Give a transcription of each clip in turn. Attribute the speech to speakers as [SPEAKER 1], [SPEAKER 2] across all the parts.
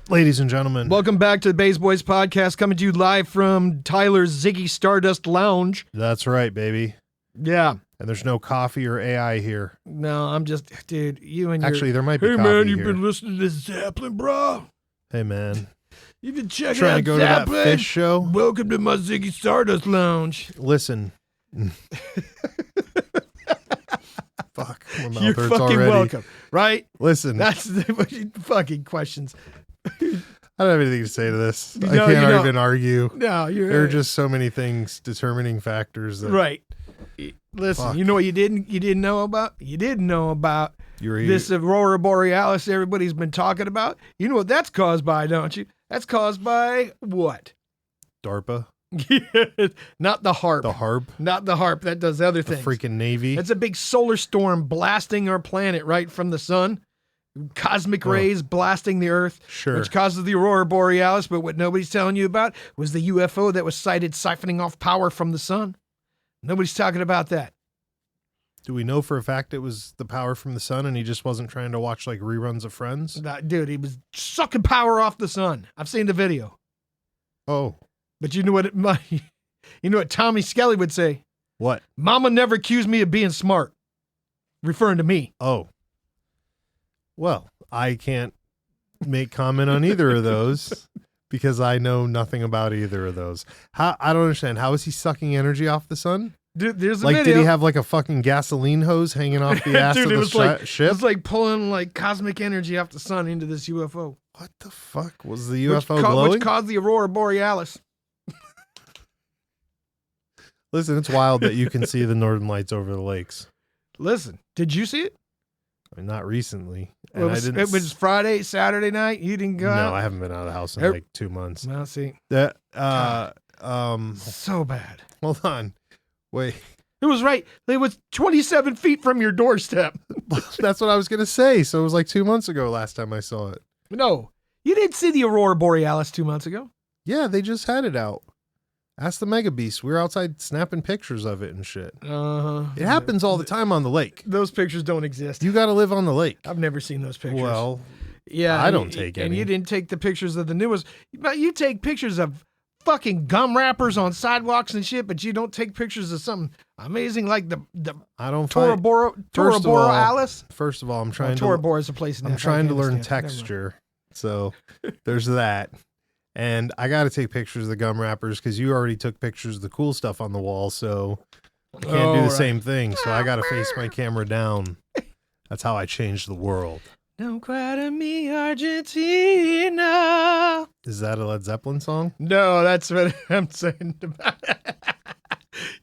[SPEAKER 1] Ladies and gentlemen,
[SPEAKER 2] Welcome back to the Bays Boys podcast, coming to you live from Tyler's Ziggy Stardust Lounge.
[SPEAKER 1] that's right, baby.
[SPEAKER 2] Yeah.
[SPEAKER 1] And there's no coffee or AI here.
[SPEAKER 2] No, I'm just, dude, you and
[SPEAKER 1] Actually,
[SPEAKER 2] your...
[SPEAKER 1] there might be
[SPEAKER 2] Hey,
[SPEAKER 1] coffee
[SPEAKER 2] man, you've
[SPEAKER 1] here.
[SPEAKER 2] been listening to Zeppelin, bro.
[SPEAKER 1] Hey, man.
[SPEAKER 2] You've been checking
[SPEAKER 1] Trying
[SPEAKER 2] out
[SPEAKER 1] to go
[SPEAKER 2] Zeppelin.
[SPEAKER 1] to that fish show?
[SPEAKER 2] Welcome to my Ziggy Stardust Lounge.
[SPEAKER 1] Listen. Fuck, my mouth
[SPEAKER 2] You're
[SPEAKER 1] hurts
[SPEAKER 2] fucking
[SPEAKER 1] already.
[SPEAKER 2] welcome, right?
[SPEAKER 1] Listen, I
[SPEAKER 2] That's the fucking questions.
[SPEAKER 1] don't have anything to say to this. I
[SPEAKER 2] No, you
[SPEAKER 1] can't
[SPEAKER 2] don't.
[SPEAKER 1] even argue.
[SPEAKER 2] No, you're
[SPEAKER 1] There are just so many things, determining factors that
[SPEAKER 2] right. Listen,
[SPEAKER 1] Fuck.
[SPEAKER 2] you know what you didn't know about? You didn't know about
[SPEAKER 1] you're
[SPEAKER 2] this Aurora Borealis everybody's been talking about. You know what that's caused by, don't you? That's caused by what?
[SPEAKER 1] DARPA,
[SPEAKER 2] Not the HARP.
[SPEAKER 1] the HARP,
[SPEAKER 2] Not the HARP. That does other
[SPEAKER 1] the
[SPEAKER 2] things.
[SPEAKER 1] freaking Navy.
[SPEAKER 2] It's a big solar storm blasting our planet right from the sun. Cosmic rays blasting the Earth,
[SPEAKER 1] Sure.
[SPEAKER 2] which causes the Aurora Borealis. But what nobody's telling you about was the UFO that was sighted siphoning off power from the sun. Nobody's talking about that.
[SPEAKER 1] Do we know for a fact it was the power from the sun and he just wasn't trying to watch like reruns of Friends?
[SPEAKER 2] Dude, he was sucking power off the sun. I've seen the video.
[SPEAKER 1] Oh,
[SPEAKER 2] But you know what? You know what Tommy Skelly would say?
[SPEAKER 1] what?
[SPEAKER 2] Mama never accused me of being smart, referring to me.
[SPEAKER 1] Oh. Well, I can't make comment on either of those because I know nothing about either of those. How I don't understand. How is he sucking energy off the sun?
[SPEAKER 2] Dude, there's a
[SPEAKER 1] Like,
[SPEAKER 2] video.
[SPEAKER 1] did he have like a fucking gasoline hose hanging off the ass
[SPEAKER 2] Dude,
[SPEAKER 1] of
[SPEAKER 2] it
[SPEAKER 1] the
[SPEAKER 2] was like
[SPEAKER 1] ship?
[SPEAKER 2] It's like pulling like cosmic energy off the sun into this UFO.
[SPEAKER 1] What the fuck? Was the UFO glowing?
[SPEAKER 2] Which caused the Aurora Borealis.
[SPEAKER 1] Listen, it's wild that you can see the northern lights over the lakes.
[SPEAKER 2] Listen, did you see it?
[SPEAKER 1] I mean, not recently. And
[SPEAKER 2] It was Friday, Saturday night. You didn't go out?
[SPEAKER 1] No, I haven't been out of the house in
[SPEAKER 2] Er-
[SPEAKER 1] like 2 months.
[SPEAKER 2] Well, see,
[SPEAKER 1] That
[SPEAKER 2] so bad.
[SPEAKER 1] hold on. Wait.
[SPEAKER 2] It was right. It was 27 feet from your doorstep.
[SPEAKER 1] That's what I was gonna say. So it was like 2 months ago last time I saw it.
[SPEAKER 2] No, you didn't see the Aurora Borealis 2 months ago.
[SPEAKER 1] Yeah, they just had it out. Ask the Mega Beast. We were outside snapping pictures of it and shit. It happens all the time on the lake.
[SPEAKER 2] Those pictures don't exist.
[SPEAKER 1] You got to live on the lake.
[SPEAKER 2] I've never seen those pictures.
[SPEAKER 1] Well,
[SPEAKER 2] yeah,
[SPEAKER 1] I don't take
[SPEAKER 2] And
[SPEAKER 1] any.
[SPEAKER 2] you didn't take the pictures of the newest. But you take pictures of fucking gum wrappers on sidewalks and shit, but you don't take pictures of something amazing like the
[SPEAKER 1] I don't
[SPEAKER 2] Tora
[SPEAKER 1] find.
[SPEAKER 2] Borealis.
[SPEAKER 1] First of all, I'm trying
[SPEAKER 2] Tora
[SPEAKER 1] to.
[SPEAKER 2] Bora is a place in
[SPEAKER 1] I'm trying to learn
[SPEAKER 2] Afghanistan. Never mind.
[SPEAKER 1] texture. So there's that. And I got to take pictures of the gum wrappers because you already took pictures of the cool stuff on the wall. So I can't do
[SPEAKER 2] Oh,
[SPEAKER 1] the
[SPEAKER 2] right.
[SPEAKER 1] same thing. So I got to face my camera down. That's how I change the world.
[SPEAKER 2] Don't cry to me, Argentina.
[SPEAKER 1] Is that a Led Zeppelin song?
[SPEAKER 2] No, that's what I'm saying about it.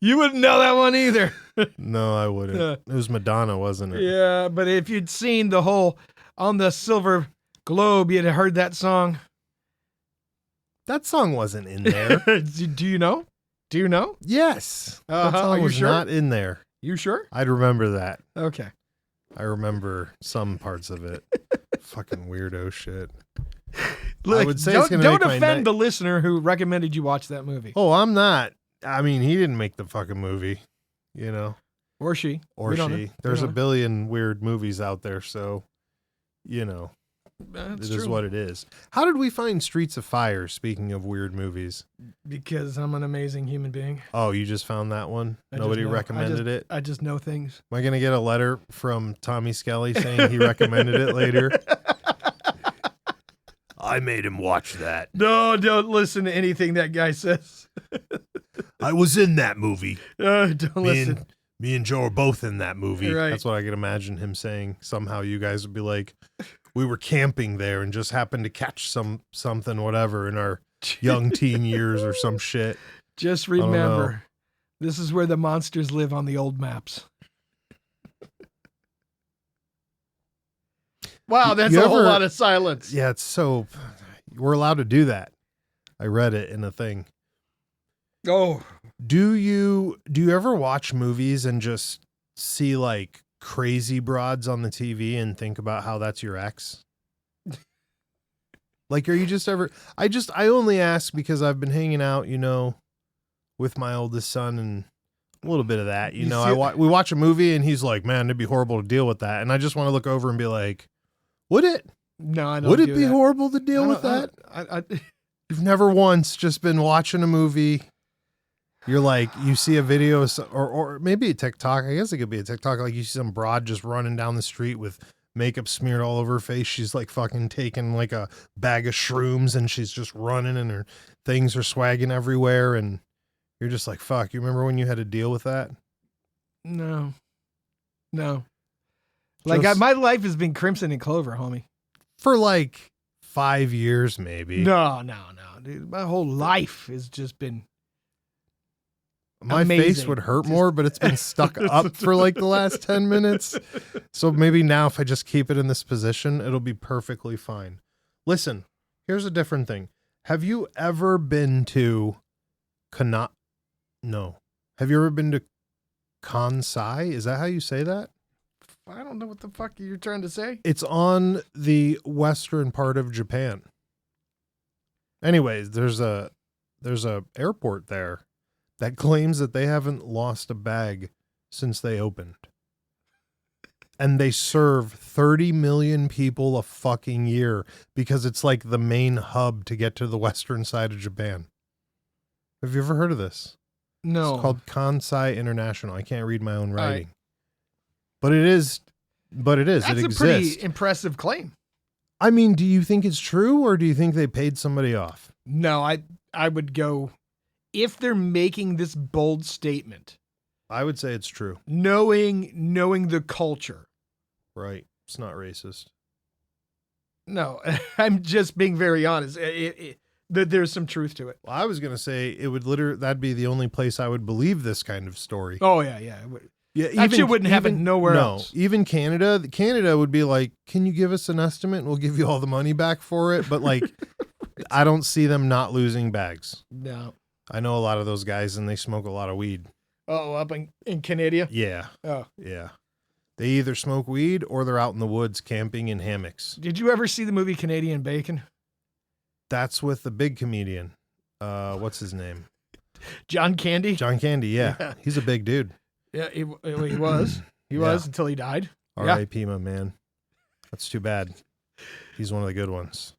[SPEAKER 2] You wouldn't know that one either.
[SPEAKER 1] No, I wouldn't. It was Madonna, wasn't it?
[SPEAKER 2] Yeah, but if you'd seen the whole on the silver globe, you'd have heard that song.
[SPEAKER 1] That song wasn't in there.
[SPEAKER 2] Do you know? Do you know?
[SPEAKER 1] Yes.
[SPEAKER 2] Uh-huh.
[SPEAKER 1] That
[SPEAKER 2] Are
[SPEAKER 1] song
[SPEAKER 2] you
[SPEAKER 1] was
[SPEAKER 2] sure?
[SPEAKER 1] not in there.
[SPEAKER 2] You sure?
[SPEAKER 1] I'd remember that.
[SPEAKER 2] Okay.
[SPEAKER 1] I remember some parts of it. Fucking weirdo shit.
[SPEAKER 2] Look,
[SPEAKER 1] would say it's
[SPEAKER 2] don't
[SPEAKER 1] gonna make my
[SPEAKER 2] offend
[SPEAKER 1] night.
[SPEAKER 2] the listener who recommended you watch that movie.
[SPEAKER 1] Oh, I'm not. I mean, he didn't make the fucking movie, you know,
[SPEAKER 2] Or she.
[SPEAKER 1] or
[SPEAKER 2] We don't know.
[SPEAKER 1] she.
[SPEAKER 2] We
[SPEAKER 1] There's a
[SPEAKER 2] don't know.
[SPEAKER 1] billion weird movies out there, so, you know,
[SPEAKER 2] That's
[SPEAKER 1] it is
[SPEAKER 2] true.
[SPEAKER 1] what it is. How did we find Streets of Fire, speaking of weird movies?
[SPEAKER 2] Because I'm an amazing human being.
[SPEAKER 1] Oh, you just found that one?
[SPEAKER 2] I just
[SPEAKER 1] Nobody
[SPEAKER 2] know.
[SPEAKER 1] recommended it?
[SPEAKER 2] I just know things.
[SPEAKER 1] Am I going to get a letter from Tommy Skelly saying he recommended it later? I made him watch that.
[SPEAKER 2] No, don't listen to anything that guy says.
[SPEAKER 1] I was in that movie.
[SPEAKER 2] Don't listen.
[SPEAKER 1] Me and Joe are both in that movie.
[SPEAKER 2] Right.
[SPEAKER 1] That's what I can imagine him saying. Somehow you guys would be like, we were camping there and just happened to catch something, whatever, in our young teen years or some shit.
[SPEAKER 2] Just
[SPEAKER 1] don't know.
[SPEAKER 2] remember, this is where the monsters live on the old maps. Wow, that's
[SPEAKER 1] You
[SPEAKER 2] a whole
[SPEAKER 1] ever-
[SPEAKER 2] lot of silence.
[SPEAKER 1] Yeah, it's so, we're allowed to do that. I read it in a thing.
[SPEAKER 2] Oh,
[SPEAKER 1] Do you ever watch movies and just see like crazy broads on the TV and think about how that's your ex? Like, are you just ever, I only ask because I've been hanging out, you know, with my oldest son and a little bit of that, you
[SPEAKER 2] You
[SPEAKER 1] know,
[SPEAKER 2] see-
[SPEAKER 1] we watch a movie and he's like, man, it'd be horrible to deal with that. And I just want to look over and be like, would it?
[SPEAKER 2] No, I don't.
[SPEAKER 1] Would it
[SPEAKER 2] do
[SPEAKER 1] be
[SPEAKER 2] that.
[SPEAKER 1] horrible to deal with that? You've never once just been watching a movie. You're like, you see a video or maybe a TikTok. I guess it could be a TikTok. Like you see some broad just running down the street with makeup smeared all over her face. She's like fucking taking like a bag of shrooms and she's just running and her things are swagging everywhere. And you're just like, fuck, you remember when you had to deal with that?
[SPEAKER 2] No. Like my life has been crimson and clover, homie.
[SPEAKER 1] For like 5 years, maybe.
[SPEAKER 2] No, dude. My whole life has just been
[SPEAKER 1] My
[SPEAKER 2] amazing.
[SPEAKER 1] face would hurt more, but it's been stuck up for like the last 10 minutes. So maybe now if I just keep it in this position, it'll be perfectly fine. Listen, here's a different thing. Have you ever been to No. Have you ever been to Kansai? Is that how you say that?
[SPEAKER 2] I don't know what the fuck you're trying to say.
[SPEAKER 1] It's on the western part of Japan. Anyways, there's a airport there that claims that they haven't lost a bag since they opened. And they serve 30 million people a fucking year because it's like the main hub to get to the western side of Japan. Have you ever heard of this?
[SPEAKER 2] No.
[SPEAKER 1] It's called Kansai International. I can't read my own writing. But it is.
[SPEAKER 2] That's
[SPEAKER 1] it
[SPEAKER 2] a
[SPEAKER 1] exists.
[SPEAKER 2] pretty impressive claim.
[SPEAKER 1] I mean, do you think it's true or do you think they paid somebody off?
[SPEAKER 2] No, I would go, if they're making this bold statement,
[SPEAKER 1] I would say it's true.
[SPEAKER 2] knowing the culture.
[SPEAKER 1] Right. It's not racist.
[SPEAKER 2] No, I'm just being very honest. There's some truth to it.
[SPEAKER 1] Well, I was going to say it would that'd be the only place I would believe this kind of story.
[SPEAKER 2] Oh, yeah.
[SPEAKER 1] Yeah,
[SPEAKER 2] That shit wouldn't happen nowhere else.
[SPEAKER 1] Even Canada. Canada would be like, can you give us an estimate and we'll give you all the money back for it? But like, I don't see them not losing bags.
[SPEAKER 2] No.
[SPEAKER 1] I know a lot of those guys and they smoke a lot of weed.
[SPEAKER 2] Oh, up in Canada?
[SPEAKER 1] Yeah.
[SPEAKER 2] Oh.
[SPEAKER 1] Yeah. They either smoke weed or they're out in the woods camping in hammocks.
[SPEAKER 2] Did you ever see the movie Canadian Bacon?
[SPEAKER 1] That's with the big comedian. What's his name?
[SPEAKER 2] John Candy?
[SPEAKER 1] John Candy, yeah. He's a big dude.
[SPEAKER 2] Yeah, he was. He was until he died.
[SPEAKER 1] R.I.P. my man. That's too bad. He's one of the good ones.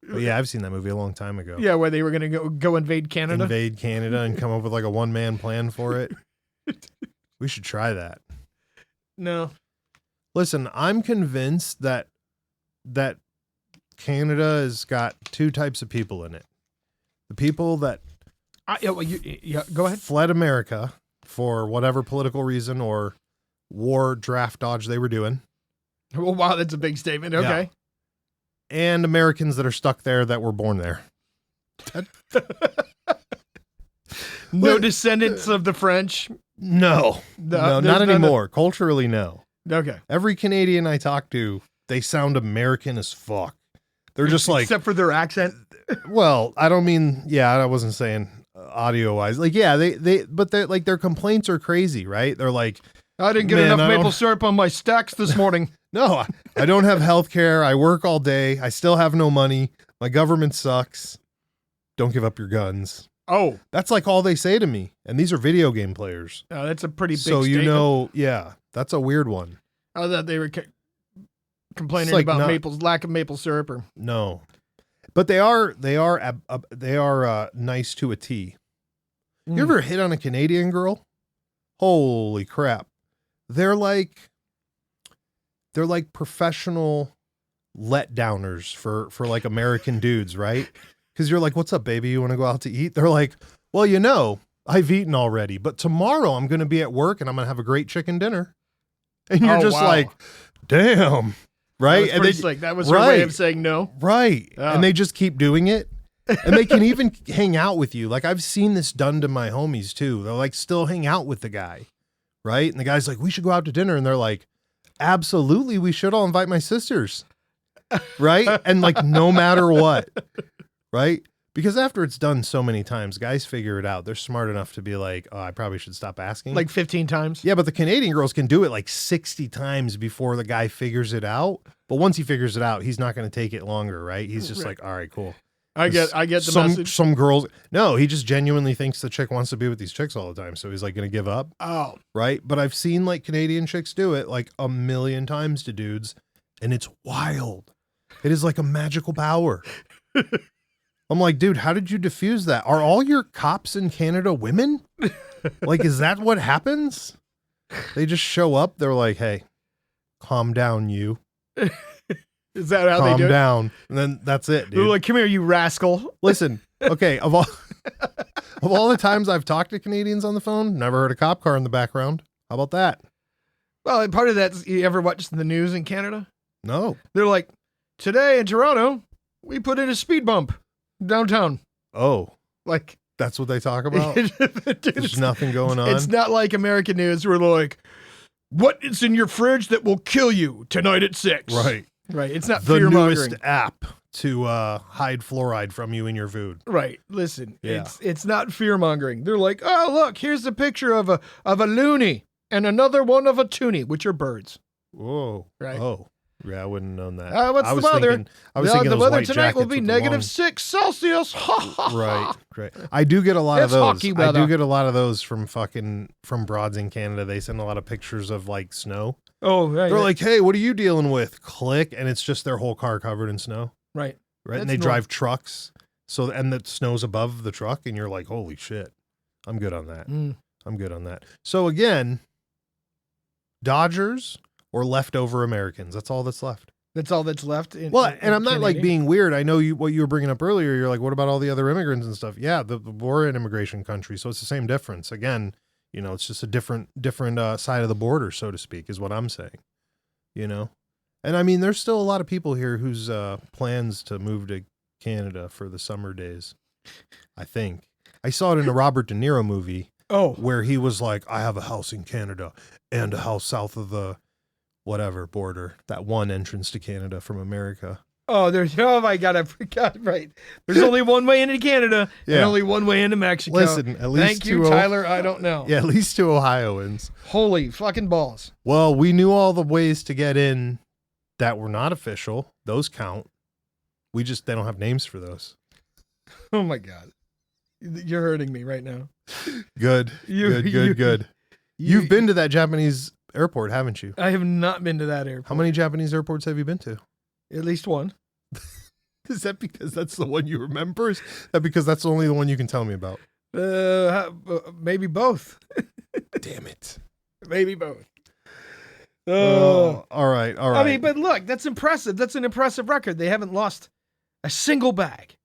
[SPEAKER 1] But yeah, I've seen that movie a long time ago.
[SPEAKER 2] Yeah, where they were going to go invade Canada.
[SPEAKER 1] Invade Canada and come up with like a one-man plan for it. We should try that.
[SPEAKER 2] No.
[SPEAKER 1] Listen, I'm convinced that Canada has got two types of people in it. The people that
[SPEAKER 2] go ahead.
[SPEAKER 1] fled America for whatever political reason or war draft dodge they were doing.
[SPEAKER 2] Oh, wow, that's a big statement. Okay.
[SPEAKER 1] Yeah. And Americans that are stuck there that were born there.
[SPEAKER 2] No descendants of the French.
[SPEAKER 1] No, not anymore. Culturally, no.
[SPEAKER 2] Okay.
[SPEAKER 1] Every Canadian I talk to, they sound American as fuck. They're just like,
[SPEAKER 2] except for their accent.
[SPEAKER 1] well, I don't mean, I wasn't saying audio wise. Like, yeah, but they're like, their complaints are crazy, right? They're like,
[SPEAKER 2] I didn't get enough maple syrup on my stacks this morning.
[SPEAKER 1] No, I don't have health care. I work all day. I still have no money. My government sucks. Don't give up your guns.
[SPEAKER 2] Oh,
[SPEAKER 1] that's like all they say to me. And these are video game players.
[SPEAKER 2] Oh, that's a pretty big
[SPEAKER 1] So,
[SPEAKER 2] statement.
[SPEAKER 1] that's a weird one.
[SPEAKER 2] I thought they were complaining about lack of maple syrup or
[SPEAKER 1] no, but they are nice to a T. You ever hit on a Canadian girl? Holy crap. They're like professional letdowners for like American dudes, right? Because you're like, what's up, baby? You want to go out to eat? They're like, well, I've eaten already, but tomorrow I'm going to be at work and I'm going to have a great chicken dinner. And you're like, damn, right?
[SPEAKER 2] That was slick. That was her way of saying no.
[SPEAKER 1] Right.
[SPEAKER 2] Oh.
[SPEAKER 1] And they just keep doing it. And they can even hang out with you. Like I've seen this done to my homies too. They'll like still hang out with the guy. Right. And the guy's like, we should go out to dinner. And they're like, absolutely. We should all invite my sisters. Right. And like, no matter what. Right. Because after it's done so many times, guys figure it out. They're smart enough to be like, oh, I probably should stop asking.
[SPEAKER 2] Like 15 times.
[SPEAKER 1] Yeah. But the Canadian girls can do it like 60 times before the guy figures it out. But once he figures it out, he's not going to take it longer. Right. He's just like, all right, cool.
[SPEAKER 2] I get the message.
[SPEAKER 1] Some girls, no, he just genuinely thinks the chick wants to be with these chicks all the time. So he's like going to give up.
[SPEAKER 2] Oh.
[SPEAKER 1] Right. But I've seen like Canadian chicks do it like a million times to dudes. And it's wild. It is like a magical power. I'm like, dude, how did you diffuse that? Are all your cops in Canada women? Like, is that what happens? They just show up. They're like, hey, calm down, you.
[SPEAKER 2] Is that how they
[SPEAKER 1] Calm
[SPEAKER 2] do it?
[SPEAKER 1] down. And then that's it,
[SPEAKER 2] They're
[SPEAKER 1] dude.
[SPEAKER 2] like, come here, you rascal.
[SPEAKER 1] Listen, okay, of all the times I've talked to Canadians on the phone, never heard a cop car in the background. How about that?
[SPEAKER 2] Well, and part of that, you ever watch the news in Canada?
[SPEAKER 1] No.
[SPEAKER 2] They're like, today in Toronto, we put in a speed bump downtown.
[SPEAKER 1] Oh,
[SPEAKER 2] Like,
[SPEAKER 1] that's what they talk about?
[SPEAKER 2] dude,
[SPEAKER 1] There's nothing going on?
[SPEAKER 2] It's not like American news where they're like, what is in your fridge that will kill you tonight at 6?
[SPEAKER 1] Right.
[SPEAKER 2] Right. It's not
[SPEAKER 1] The
[SPEAKER 2] fear
[SPEAKER 1] newest
[SPEAKER 2] mongering.
[SPEAKER 1] app to hide fluoride from you in your food.
[SPEAKER 2] Right. Listen,
[SPEAKER 1] Yeah.
[SPEAKER 2] it's not fear mongering. They're like, oh, look, here's a picture of a loony and another one of a toonie, which are birds.
[SPEAKER 1] Whoa.
[SPEAKER 2] Right.
[SPEAKER 1] Oh. Yeah, I wouldn't have known that.
[SPEAKER 2] What's
[SPEAKER 1] I
[SPEAKER 2] the
[SPEAKER 1] was
[SPEAKER 2] weather?
[SPEAKER 1] Thinking, I was thinking
[SPEAKER 2] the
[SPEAKER 1] those
[SPEAKER 2] weather
[SPEAKER 1] white
[SPEAKER 2] tonight will
[SPEAKER 1] jackets
[SPEAKER 2] be
[SPEAKER 1] with the
[SPEAKER 2] negative 6 Celsius.
[SPEAKER 1] Right. I do get a lot of
[SPEAKER 2] It's
[SPEAKER 1] those.
[SPEAKER 2] hockey
[SPEAKER 1] I
[SPEAKER 2] weather.
[SPEAKER 1] do get a lot of those from broads in Canada. They send a lot of pictures of like snow.
[SPEAKER 2] Oh, right.
[SPEAKER 1] They're like, hey, what are you dealing with? Click, and it's just their whole car covered in snow.
[SPEAKER 2] right.
[SPEAKER 1] Right. And
[SPEAKER 2] That's
[SPEAKER 1] they drive trucks. So, and the snow's above the truck, and you're like, holy shit. I'm good on that.
[SPEAKER 2] Mm.
[SPEAKER 1] I'm good on that. So again, Dodgers or leftover Americans. That's all that's left.
[SPEAKER 2] That's all that's left.
[SPEAKER 1] Well, and I'm not like
[SPEAKER 2] Canada.
[SPEAKER 1] being weird. I know what you were bringing up earlier. You're like, what about all the other immigrants and stuff? Yeah, we're an immigration country, so it's the same difference. Again, it's just a different side of the border, so to speak, is what I'm saying. And I mean, there's still a lot of people here whose plans to move to Canada for the summer days. I think I saw it in a Robert De Niro movie.
[SPEAKER 2] Oh,
[SPEAKER 1] Where he was like, I have a house in Canada and a house south of the whatever border, that one entrance to Canada from America.
[SPEAKER 2] oh my God, I forgot. Right. There's only one way into Canada and
[SPEAKER 1] Yeah.
[SPEAKER 2] only one way into Mexico.
[SPEAKER 1] Listen, at least
[SPEAKER 2] Thank you,
[SPEAKER 1] two
[SPEAKER 2] Tyler. I don't know.
[SPEAKER 1] Yeah, at least 2 Ohioans.
[SPEAKER 2] Holy fucking balls.
[SPEAKER 1] Well, we knew all the ways to get in that were not official. Those count. They don't have names for those.
[SPEAKER 2] Oh my God. You're hurting me right now.
[SPEAKER 1] Good. Good. You've been to that Japanese airport, haven't you?
[SPEAKER 2] I have not been to that airport.
[SPEAKER 1] How many Japanese airports have you been to?
[SPEAKER 2] At least one.
[SPEAKER 1] Is that because that's the one you remember? Is that because that's only the one you can tell me about?
[SPEAKER 2] Maybe both.
[SPEAKER 1] Damn it.
[SPEAKER 2] Maybe both.
[SPEAKER 1] Oh, all right.
[SPEAKER 2] I mean, but look, that's impressive. That's an impressive record. They haven't lost a single bag.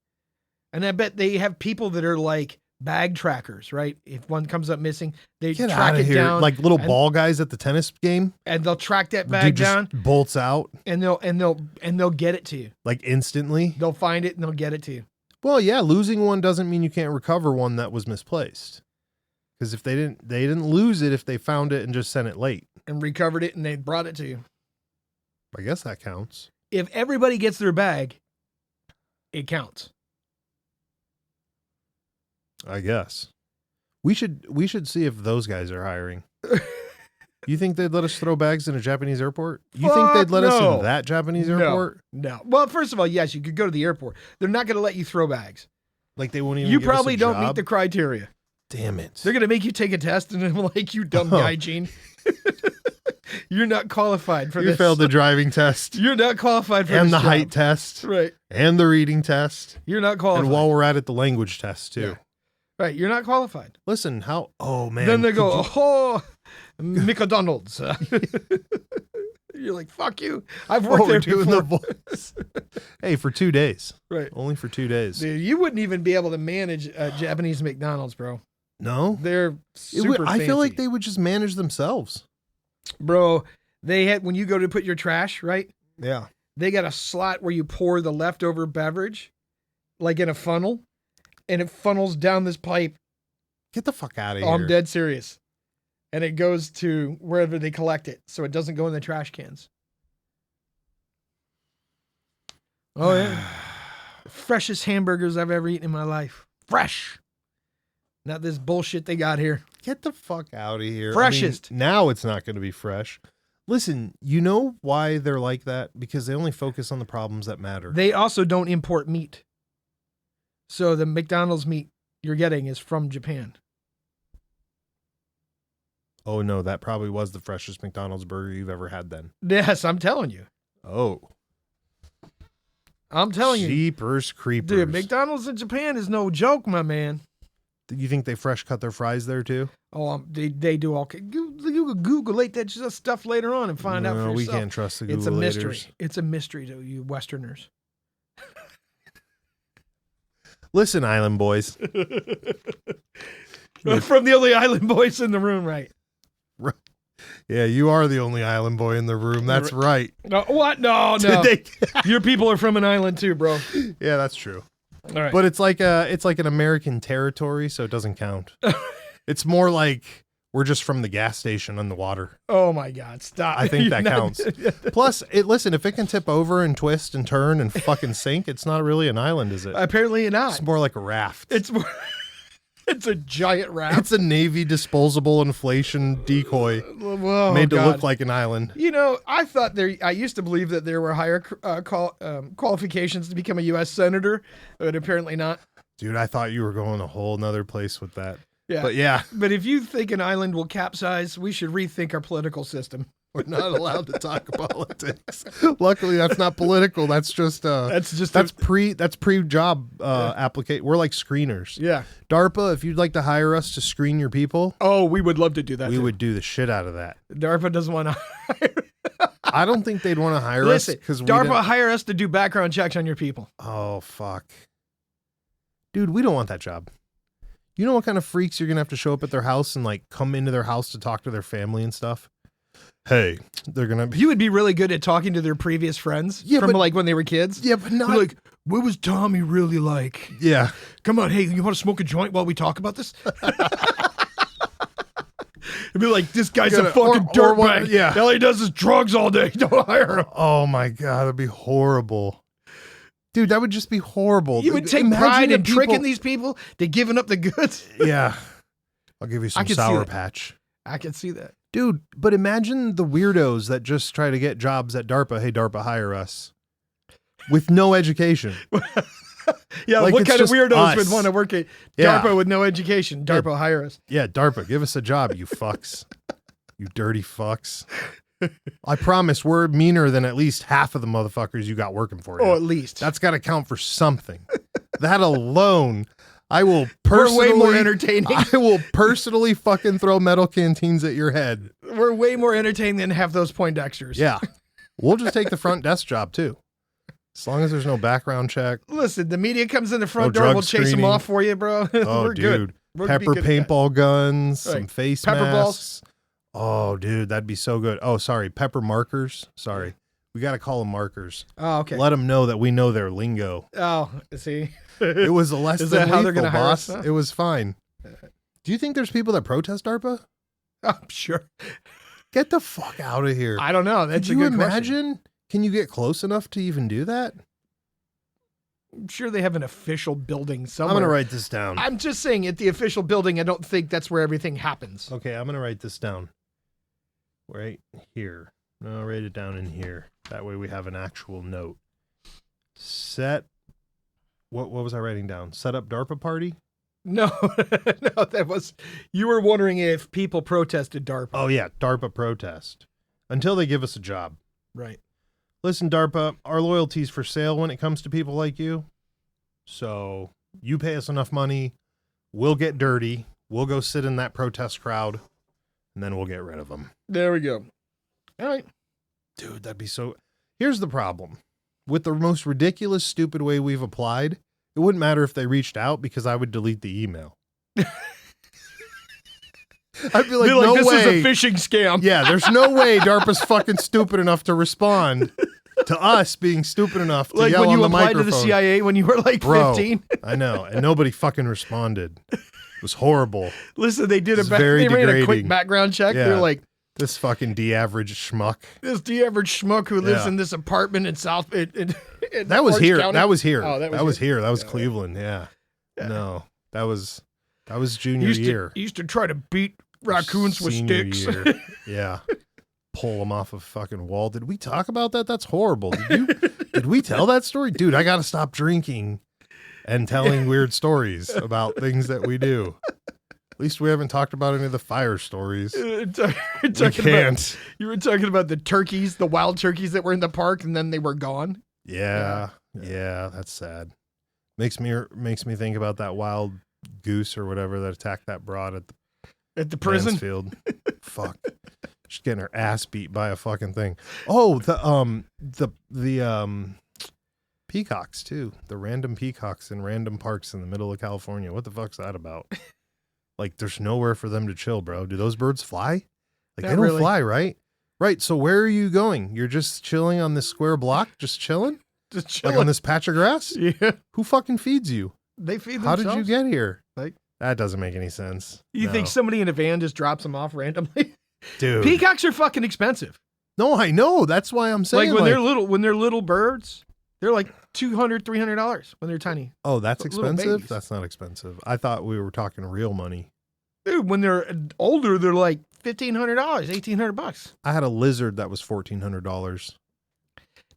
[SPEAKER 2] And I bet they have people that are like bag trackers, right? If one comes up missing, they
[SPEAKER 1] Get
[SPEAKER 2] track
[SPEAKER 1] out of
[SPEAKER 2] it
[SPEAKER 1] here.
[SPEAKER 2] down.
[SPEAKER 1] Like little
[SPEAKER 2] and-
[SPEAKER 1] ball guys at the tennis game.
[SPEAKER 2] and they'll track that
[SPEAKER 1] Dude
[SPEAKER 2] bag
[SPEAKER 1] just
[SPEAKER 2] down
[SPEAKER 1] bolts out
[SPEAKER 2] and they'll get it to you.
[SPEAKER 1] like instantly.
[SPEAKER 2] They'll find it and they'll get it to you.
[SPEAKER 1] Well, yeah, losing one doesn't mean you can't recover one that was misplaced. Because if they didn't lose it if they found it and just sent it late.
[SPEAKER 2] And recovered it and they brought it to you.
[SPEAKER 1] I guess that counts.
[SPEAKER 2] If everybody gets their bag, it counts.
[SPEAKER 1] I guess. We should see if those guys are hiring. You think they'd let us throw bags in a Japanese airport? You think
[SPEAKER 2] Fuck
[SPEAKER 1] they'd let us
[SPEAKER 2] no.
[SPEAKER 1] in that Japanese
[SPEAKER 2] No.
[SPEAKER 1] airport?
[SPEAKER 2] No. Well, first of all, yes, you could go to the airport. They're not going to let you throw bags.
[SPEAKER 1] Like they won't even
[SPEAKER 2] You
[SPEAKER 1] give us a
[SPEAKER 2] probably don't meet
[SPEAKER 1] job?
[SPEAKER 2] the criteria.
[SPEAKER 1] Damn it.
[SPEAKER 2] They're going to make you take a test and I'm like, you dumb guy, Gene. You're not qualified for
[SPEAKER 1] You
[SPEAKER 2] this.
[SPEAKER 1] failed the driving test
[SPEAKER 2] You're not qualified for
[SPEAKER 1] and
[SPEAKER 2] this
[SPEAKER 1] the
[SPEAKER 2] job.
[SPEAKER 1] height test
[SPEAKER 2] Right.
[SPEAKER 1] and the reading test.
[SPEAKER 2] You're not qualified.
[SPEAKER 1] And while we're at it, the language test too.
[SPEAKER 2] Yeah. Right. You're not qualified.
[SPEAKER 1] Listen, oh man.
[SPEAKER 2] Then they
[SPEAKER 1] could
[SPEAKER 2] go,
[SPEAKER 1] you-
[SPEAKER 2] oh, McDonald's. You're like, fuck you. I've worked
[SPEAKER 1] we're
[SPEAKER 2] there
[SPEAKER 1] doing
[SPEAKER 2] before.
[SPEAKER 1] the voice. Hey, for 2 days.
[SPEAKER 2] Right.
[SPEAKER 1] Only for 2 days.
[SPEAKER 2] Dude, you wouldn't even be able to manage Japanese McDonald's, bro.
[SPEAKER 1] No?
[SPEAKER 2] They're super
[SPEAKER 1] I feel like
[SPEAKER 2] fancy.
[SPEAKER 1] they would just manage themselves.
[SPEAKER 2] Bro, they had, when you go to put your trash, right?
[SPEAKER 1] Yeah.
[SPEAKER 2] They got a slot where you pour the leftover beverage, like in a funnel, and it funnels down this pipe.
[SPEAKER 1] Get the fuck out of
[SPEAKER 2] Oh,
[SPEAKER 1] here.
[SPEAKER 2] I'm dead serious. And it goes to wherever they collect it, so it doesn't go in the trash cans. Oh, yeah. Freshest hamburgers I've ever eaten in my life. Fresh. Not this bullshit they got here.
[SPEAKER 1] Get the fuck out of here.
[SPEAKER 2] Freshest.
[SPEAKER 1] I mean, now it's not going to be fresh. Listen, you know why they're like that? Because they only focus on the problems that matter.
[SPEAKER 2] They also don't import meat. So the McDonald's meat you're getting is from Japan.
[SPEAKER 1] Oh, no, that probably was the freshest McDonald's burger you've ever had then.
[SPEAKER 2] Yes, I'm telling you.
[SPEAKER 1] Oh.
[SPEAKER 2] I'm telling you.
[SPEAKER 1] Jeepers creepers.
[SPEAKER 2] Dude, McDonald's in Japan is no joke, my man.
[SPEAKER 1] You think they fresh cut their fries there too?
[SPEAKER 2] Oh, they do all. You Google that stuff later on and find out for yourself.
[SPEAKER 1] We can't trust the Google.
[SPEAKER 2] It's a mystery. It's a mystery to you Westerners.
[SPEAKER 1] Listen, Island Boys.
[SPEAKER 2] From the only Island Boys in the room, right?
[SPEAKER 1] Yeah, you are the only Island Boy in the room. That's right.
[SPEAKER 2] No, what? No. Your people are from an island too, bro.
[SPEAKER 1] Yeah, that's true.
[SPEAKER 2] All right.
[SPEAKER 1] But it's like an American territory, so it doesn't count. It's more like we're just from the gas station on the water.
[SPEAKER 2] Oh my God! Stop.
[SPEAKER 1] I think that counts. Plus, listen, if it can tip over and twist and turn and fucking sink, it's not really an island, is it?
[SPEAKER 2] Apparently not.
[SPEAKER 1] It's more like a raft.
[SPEAKER 2] It's a giant raft.
[SPEAKER 1] It's a Navy disposable inflation decoy made to look like an island.
[SPEAKER 2] You know, I used to believe that there were higher qualifications to become a U.S. senator, but apparently not.
[SPEAKER 1] Dude, I thought you were going a whole nother place with that.
[SPEAKER 2] Yeah.
[SPEAKER 1] But yeah.
[SPEAKER 2] But if you think an island will capsize, we should rethink our political system.
[SPEAKER 1] We're not allowed to talk politics. Luckily, that's not political. That's just pre-job application. We're like screeners.
[SPEAKER 2] Yeah.
[SPEAKER 1] DARPA, if you'd like to hire us to screen your people,
[SPEAKER 2] we would love to do that.
[SPEAKER 1] We would do the shit out of that.
[SPEAKER 2] DARPA doesn't want to hire.
[SPEAKER 1] I don't think they'd want to hire us because
[SPEAKER 2] DARPA hire us to do background checks on your people.
[SPEAKER 1] Oh fuck, dude, we don't want that job. You know what kind of freaks you're gonna have to show up at their house and like come into their house to talk to their family and stuff? Hey, they're gonna be.
[SPEAKER 2] You would be really good at talking to their previous friends from like when they were kids.
[SPEAKER 1] Yeah, but not
[SPEAKER 2] like, what was Tommy really like?
[SPEAKER 1] Yeah.
[SPEAKER 2] Come on, hey, you want to smoke a joint while we talk about this? It'd be like, this guy's a fucking dirtbag.
[SPEAKER 1] Yeah.
[SPEAKER 2] All he does is drugs all day. Don't hire him.
[SPEAKER 1] Oh my God, that'd be horrible. Dude, that would just be horrible.
[SPEAKER 2] You would take pride in tricking these people to giving up the goods.
[SPEAKER 1] Yeah. I'll give you some Sour Patch.
[SPEAKER 2] I can see that.
[SPEAKER 1] Dude, but imagine the weirdos that just try to get jobs at DARPA. Hey, DARPA, hire us. With no education.
[SPEAKER 2] Yeah, like what kind of weirdos would want to work at DARPA with no education? DARPA, hire us.
[SPEAKER 1] Yeah, DARPA, give us a job, you fucks. You dirty fucks. I promise we're meaner than at least half of the motherfuckers you got working for you.
[SPEAKER 2] Oh, at least.
[SPEAKER 1] That's got to count for something. That alone, I will personally...
[SPEAKER 2] We're way more entertaining.
[SPEAKER 1] I will personally fucking throw metal canteens at your head.
[SPEAKER 2] We're way more entertaining than half those Poindexters.
[SPEAKER 1] Yeah. We'll just take the front desk job, too. As long as there's no background check.
[SPEAKER 2] Listen, the media comes in the front door, we'll chase them off for you, bro.
[SPEAKER 1] Oh,
[SPEAKER 2] we're
[SPEAKER 1] dude.
[SPEAKER 2] Good.
[SPEAKER 1] Pepper paintball guns, some face
[SPEAKER 2] pepper
[SPEAKER 1] masks. Oh, dude, that'd be so good. Oh, sorry, pepper markers. Sorry. We got to call them markers.
[SPEAKER 2] Oh, okay.
[SPEAKER 1] Let them know that we know their lingo.
[SPEAKER 2] Oh, see?
[SPEAKER 1] It was a less than
[SPEAKER 2] how they're
[SPEAKER 1] lethal,
[SPEAKER 2] gonna hire
[SPEAKER 1] boss.
[SPEAKER 2] us, huh?
[SPEAKER 1] It was fine. Do you think there's people that protest DARPA?
[SPEAKER 2] I'm sure.
[SPEAKER 1] Get the fuck out of here.
[SPEAKER 2] I don't know. That's
[SPEAKER 1] Could
[SPEAKER 2] a
[SPEAKER 1] you
[SPEAKER 2] good
[SPEAKER 1] imagine?
[SPEAKER 2] question.
[SPEAKER 1] Can you get close enough to even do that?
[SPEAKER 2] I'm sure they have an official building somewhere.
[SPEAKER 1] I'm going to write this down.
[SPEAKER 2] I'm just saying, at the official building, I don't think that's where everything happens.
[SPEAKER 1] Okay, I'm going to write this down. Right here. No, write it down in here. That way we have an actual note. What was I writing down? Set up DARPA party?
[SPEAKER 2] No, no, that was, you were wondering if people protested DARPA.
[SPEAKER 1] Oh yeah, DARPA protest. Until they give us a job.
[SPEAKER 2] Right.
[SPEAKER 1] Listen, DARPA, our loyalty's for sale when it comes to people like you. So you pay us enough money, we'll get dirty, we'll go sit in that protest crowd, and then we'll get rid of them.
[SPEAKER 2] There we go. All right.
[SPEAKER 1] Dude, that'd be so... Here's the problem. With the most ridiculous, stupid way we've applied, it wouldn't matter if they reached out because I would delete the email. I'd be like, no
[SPEAKER 2] this
[SPEAKER 1] way.
[SPEAKER 2] is a phishing scam.
[SPEAKER 1] Yeah, there's no way DARPA's fucking stupid enough to respond to us being stupid enough to yell on the microphone.
[SPEAKER 2] Like when you applied to the CIA when you were like 15.
[SPEAKER 1] I know, and nobody fucking responded. It was horrible.
[SPEAKER 2] Listen, they did
[SPEAKER 1] they
[SPEAKER 2] ran a quick background check.
[SPEAKER 1] Yeah.
[SPEAKER 2] They're like,
[SPEAKER 1] this fucking de-average schmuck.
[SPEAKER 2] This de-average schmuck who lives in this apartment in South.
[SPEAKER 1] That was here.
[SPEAKER 2] County.
[SPEAKER 1] That was here.
[SPEAKER 2] Oh,
[SPEAKER 1] that was here. That was Cleveland. Yeah. No, that was junior year.
[SPEAKER 2] He used to try to beat raccoons with
[SPEAKER 1] Senior
[SPEAKER 2] sticks.
[SPEAKER 1] Year. Yeah. Pull them off a fucking wall. Did we talk about that? That's horrible. Did we tell that story? Dude, I got to stop drinking and telling weird stories about things that we do. At least we haven't talked about any of the fire stories. You were
[SPEAKER 2] talking about the turkeys, the wild turkeys that were in the park, and then they were gone.
[SPEAKER 1] Yeah, that's sad. Makes me think about that wild goose or whatever that attacked that broad
[SPEAKER 2] At the prison.
[SPEAKER 1] Mansfield. Fuck. She's getting her ass beat by a fucking thing. Oh, the peacocks too. The random peacocks in random parks in the middle of California. What the fuck's that about? Like, there's nowhere for them to chill, bro. Do those birds fly? Like,
[SPEAKER 2] Not
[SPEAKER 1] they don't
[SPEAKER 2] really.
[SPEAKER 1] fly, right? Right. So where are you going? You're just chilling on this square block, just chilling,
[SPEAKER 2] Just
[SPEAKER 1] like
[SPEAKER 2] chilling.
[SPEAKER 1] on this patch of grass.
[SPEAKER 2] Yeah.
[SPEAKER 1] Who fucking feeds you?
[SPEAKER 2] They feed
[SPEAKER 1] How
[SPEAKER 2] themselves.
[SPEAKER 1] did you get here?
[SPEAKER 2] Like-
[SPEAKER 1] that doesn't make any sense.
[SPEAKER 2] You think
[SPEAKER 1] No.
[SPEAKER 2] somebody in a van just drops them off randomly?
[SPEAKER 1] Dude?
[SPEAKER 2] Peacocks are fucking expensive.
[SPEAKER 1] No, I know. That's why I'm saying.
[SPEAKER 2] Like when they're little birds, they're like $200, $300 when they're tiny.
[SPEAKER 1] oh, that's
[SPEAKER 2] little
[SPEAKER 1] expensive.
[SPEAKER 2] babies.
[SPEAKER 1] That's not expensive. I thought we were talking real money.
[SPEAKER 2] Dude, when they're older, they're like $1,500, $1,800.
[SPEAKER 1] I had a lizard that was $1,400.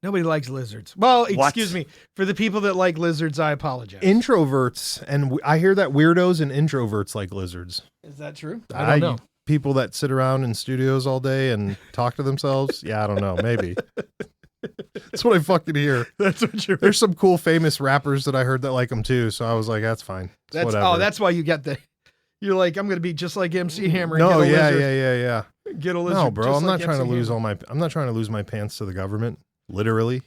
[SPEAKER 2] Nobody likes lizards. Well,
[SPEAKER 1] What?
[SPEAKER 2] excuse me. For the people that like lizards, I apologize.
[SPEAKER 1] Introverts, and I hear that weirdos and introverts like lizards.
[SPEAKER 2] Is that true? I don't know.
[SPEAKER 1] People that sit around in studios all day and talk to themselves. Yeah, I don't know. Maybe. That's what I fucking hear.
[SPEAKER 2] That's what you're.
[SPEAKER 1] There's some cool famous rappers that I heard that like them too. So I was like, that's fine. It's
[SPEAKER 2] That's
[SPEAKER 1] whatever.
[SPEAKER 2] that's why you get the. You're like, I'm going to be just like MC Hammer.
[SPEAKER 1] no,
[SPEAKER 2] and
[SPEAKER 1] yeah,
[SPEAKER 2] get a lizard,
[SPEAKER 1] yeah.
[SPEAKER 2] Get a lizard.
[SPEAKER 1] No, bro,
[SPEAKER 2] just
[SPEAKER 1] I'm
[SPEAKER 2] like
[SPEAKER 1] not trying to
[SPEAKER 2] MC
[SPEAKER 1] lose
[SPEAKER 2] Hammer.
[SPEAKER 1] all my. I'm not trying to lose my pants to the government, literally,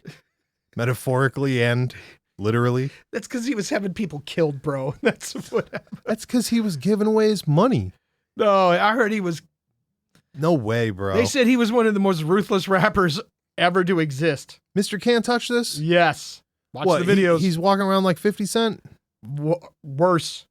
[SPEAKER 1] metaphorically, and literally.
[SPEAKER 2] That's because he was having people killed, bro. That's what happened.
[SPEAKER 1] That's because he was giving away his money.
[SPEAKER 2] No, I heard he was.
[SPEAKER 1] No way, bro.
[SPEAKER 2] They said he was one of the most ruthless rappers ever to exist.
[SPEAKER 1] Mr. Can't Touch This.
[SPEAKER 2] Yes. Watch
[SPEAKER 1] What,
[SPEAKER 2] the videos.
[SPEAKER 1] he's walking around like 50 Cent.
[SPEAKER 2] Worse.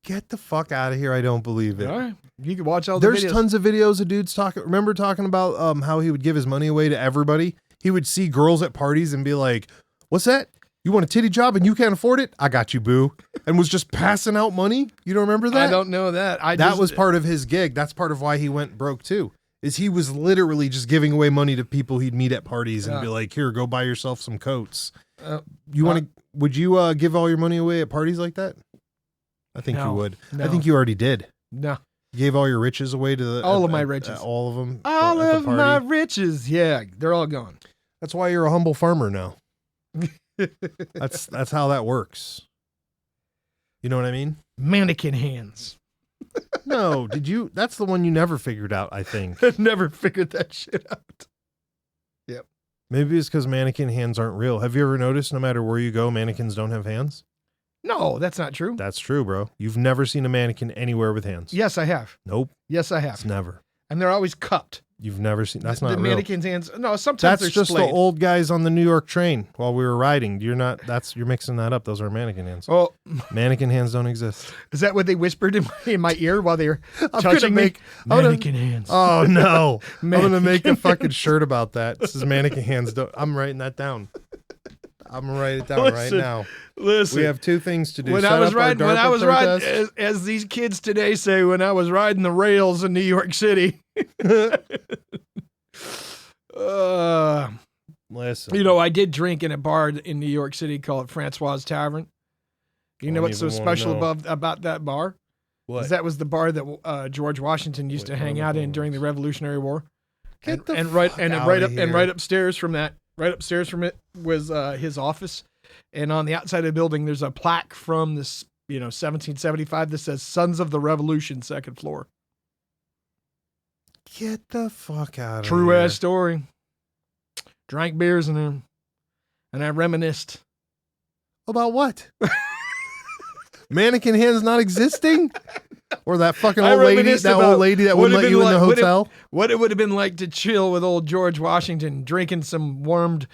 [SPEAKER 1] Get the fuck out of here! I don't believe it.
[SPEAKER 2] All right. You can watch all the
[SPEAKER 1] There's
[SPEAKER 2] videos.
[SPEAKER 1] tons of videos of dudes talking. Remember talking about how he would give his money away to everybody? He would see girls at parties and be like, "What's that? You want a titty job and you can't afford it? I got you, boo." And was just passing out money. You don't remember that?
[SPEAKER 2] I don't know that.
[SPEAKER 1] That was part of his gig. That's part of why he went broke too. Is he was literally just giving away money to people he'd meet at parties and
[SPEAKER 2] Yeah.
[SPEAKER 1] be like, "Here, go buy yourself some coats."
[SPEAKER 2] Uh,
[SPEAKER 1] You want to? Would you give all your money away at parties like that? I think you
[SPEAKER 2] No.
[SPEAKER 1] would.
[SPEAKER 2] No.
[SPEAKER 1] I think you already did.
[SPEAKER 2] No.
[SPEAKER 1] You gave all your riches away to the
[SPEAKER 2] All of my riches.
[SPEAKER 1] all of them.
[SPEAKER 2] All
[SPEAKER 1] at the
[SPEAKER 2] of
[SPEAKER 1] party.
[SPEAKER 2] my riches. Yeah, they're all gone.
[SPEAKER 1] That's why you're a humble farmer now. That's how that works. You know what I mean?
[SPEAKER 2] Mannequin hands.
[SPEAKER 1] No, did you? That's the one you never figured out. I think
[SPEAKER 2] I never figured that shit out.
[SPEAKER 1] maybe it's because mannequin hands aren't real. Have you ever noticed? No matter where you go, mannequins don't have hands.
[SPEAKER 2] No, that's not true.
[SPEAKER 1] That's true, bro. You've never seen a mannequin anywhere with hands.
[SPEAKER 2] Yes, I have.
[SPEAKER 1] Nope.
[SPEAKER 2] Yes, I
[SPEAKER 1] It's
[SPEAKER 2] have.
[SPEAKER 1] never.
[SPEAKER 2] And they're always cupped.
[SPEAKER 1] You've never seen. That's
[SPEAKER 2] the
[SPEAKER 1] not real.
[SPEAKER 2] mannequin's hands. No, sometimes
[SPEAKER 1] That's
[SPEAKER 2] they're
[SPEAKER 1] just
[SPEAKER 2] splayed.
[SPEAKER 1] the old guys on the New York train while we were riding. You're mixing that up. Those are mannequin hands.
[SPEAKER 2] Oh,
[SPEAKER 1] Mannequin hands don't exist.
[SPEAKER 2] is that what they whispered in my ear while they were
[SPEAKER 1] I'm
[SPEAKER 2] touching
[SPEAKER 1] gonna
[SPEAKER 2] me?
[SPEAKER 1] make- I'm gonna-
[SPEAKER 2] Mannequin hands.
[SPEAKER 1] Oh no! I'm gonna make a
[SPEAKER 2] Mannequin
[SPEAKER 1] fucking shirt about that. This is mannequin hands. I'm writing that down. I'm gonna write it down right
[SPEAKER 2] Listen,
[SPEAKER 1] now.
[SPEAKER 2] Listen,
[SPEAKER 1] We have two things to do.
[SPEAKER 2] when
[SPEAKER 1] Set
[SPEAKER 2] I was
[SPEAKER 1] up our
[SPEAKER 2] riding,
[SPEAKER 1] DARPA protest.
[SPEAKER 2] as these kids today say, when I was riding the rails in New York City.
[SPEAKER 1] Listen,
[SPEAKER 2] You know, I did drink in a bar in New York City called Francois Tavern. You know
[SPEAKER 1] Don't
[SPEAKER 2] what's so
[SPEAKER 1] even wanna
[SPEAKER 2] special
[SPEAKER 1] know.
[SPEAKER 2] about that bar?
[SPEAKER 1] what?
[SPEAKER 2] Is that was the bar that George Washington used
[SPEAKER 1] Wait,
[SPEAKER 2] to hang
[SPEAKER 1] one of
[SPEAKER 2] out in
[SPEAKER 1] those.
[SPEAKER 2] during the Revolutionary War.
[SPEAKER 1] Get the
[SPEAKER 2] and right
[SPEAKER 1] fuck
[SPEAKER 2] and
[SPEAKER 1] outta
[SPEAKER 2] right up
[SPEAKER 1] here.
[SPEAKER 2] and right upstairs from it was his office, and on the outside of the building there's a plaque from this 1775 that says "Sons of the Revolution, second floor."
[SPEAKER 1] Get the fuck out of
[SPEAKER 2] True
[SPEAKER 1] here.
[SPEAKER 2] ass story. Drank beers in there, and I reminisced.
[SPEAKER 1] About what? Mannequin hands not existing? Or that fucking
[SPEAKER 2] I
[SPEAKER 1] old lady,
[SPEAKER 2] reminisced
[SPEAKER 1] that
[SPEAKER 2] about
[SPEAKER 1] old lady that
[SPEAKER 2] what
[SPEAKER 1] wouldn't let
[SPEAKER 2] it'd
[SPEAKER 1] you
[SPEAKER 2] been
[SPEAKER 1] in the
[SPEAKER 2] like- what it-
[SPEAKER 1] hotel?
[SPEAKER 2] What it would have been like to chill with old George Washington, drinking some warmed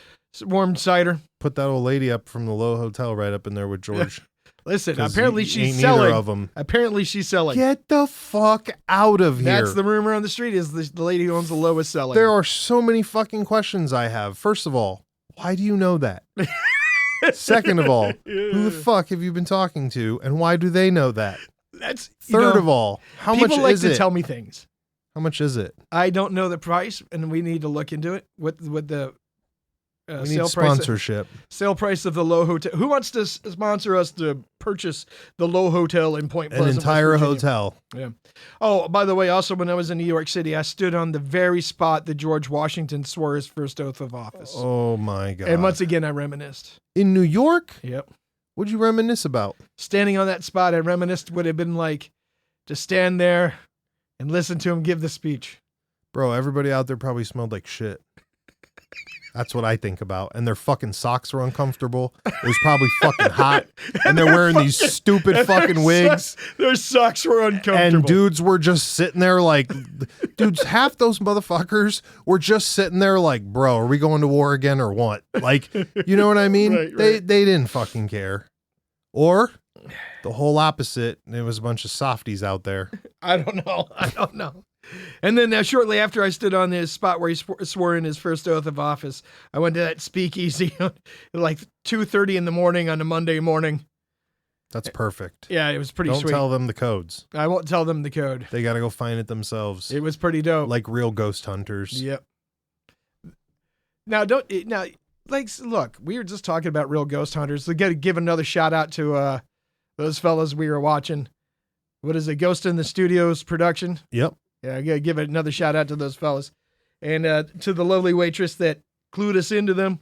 [SPEAKER 2] cider.
[SPEAKER 1] Put that old lady up from the Lowe Hotel right up in there with George.
[SPEAKER 2] Listen,
[SPEAKER 1] 'Cause
[SPEAKER 2] apparently
[SPEAKER 1] he
[SPEAKER 2] she's
[SPEAKER 1] ain't neither
[SPEAKER 2] selling.
[SPEAKER 1] of them.
[SPEAKER 2] Apparently she's selling.
[SPEAKER 1] Get the fuck out of here.
[SPEAKER 2] That's the rumor on the street is the lady who owns the Lowe is selling.
[SPEAKER 1] There are so many fucking questions I have. First of all, why do you know that? Second of all, who the fuck have you been talking to and why do they know that?
[SPEAKER 2] That's
[SPEAKER 1] Third of all, how much
[SPEAKER 2] people like
[SPEAKER 1] is
[SPEAKER 2] to
[SPEAKER 1] it?
[SPEAKER 2] tell me things.
[SPEAKER 1] How much is it?
[SPEAKER 2] I don't know the price, and we need to look into it. What the
[SPEAKER 1] We need
[SPEAKER 2] sale
[SPEAKER 1] sponsorship.
[SPEAKER 2] price of the Lowe Hotel? Who wants to sponsor us to purchase the Lowe Hotel in Point
[SPEAKER 1] An
[SPEAKER 2] Pleasant,
[SPEAKER 1] entire
[SPEAKER 2] West Virginia.
[SPEAKER 1] hotel.
[SPEAKER 2] Yeah. Oh, by the way, also when I was in New York City, I stood on the very spot that George Washington swore his first oath of office.
[SPEAKER 1] Oh my God.
[SPEAKER 2] And once again, I reminisced.
[SPEAKER 1] In New York?
[SPEAKER 2] Yep.
[SPEAKER 1] What'd you reminisce about?
[SPEAKER 2] Standing on that spot, I reminisced would have been like to stand there and listen to him give the speech.
[SPEAKER 1] Bro, everybody out there probably smelled like shit. That's what I think about. And their fucking socks were uncomfortable. It was probably fucking hot. And they're wearing these stupid fucking wigs.
[SPEAKER 2] Their socks were uncomfortable.
[SPEAKER 1] And dudes were just sitting there like, dudes, half those motherfuckers were just sitting there like, bro, are we going to war again or what? Like, you know what I mean?
[SPEAKER 2] Right.
[SPEAKER 1] They didn't fucking care. Or the whole opposite. There was a bunch of softies out there.
[SPEAKER 2] I don't know. And then shortly after I stood on this spot where he swore in his first oath of office, I went to that speakeasy at like 2:30 in the morning on a Monday morning.
[SPEAKER 1] That's perfect.
[SPEAKER 2] Yeah, it was pretty
[SPEAKER 1] Don't
[SPEAKER 2] sweet.
[SPEAKER 1] tell them the codes.
[SPEAKER 2] I won't tell them the code.
[SPEAKER 1] They got to go find it themselves.
[SPEAKER 2] It was pretty dope.
[SPEAKER 1] Like real ghost hunters.
[SPEAKER 2] Yep. Now, look, we were just talking about real ghost hunters. We got to give another shout out to those fellas we were watching. What is it? Ghost in the Studios production.
[SPEAKER 1] Yep.
[SPEAKER 2] Yeah, I got to give another shout out to those fellas. And to the lovely waitress that clued us into them.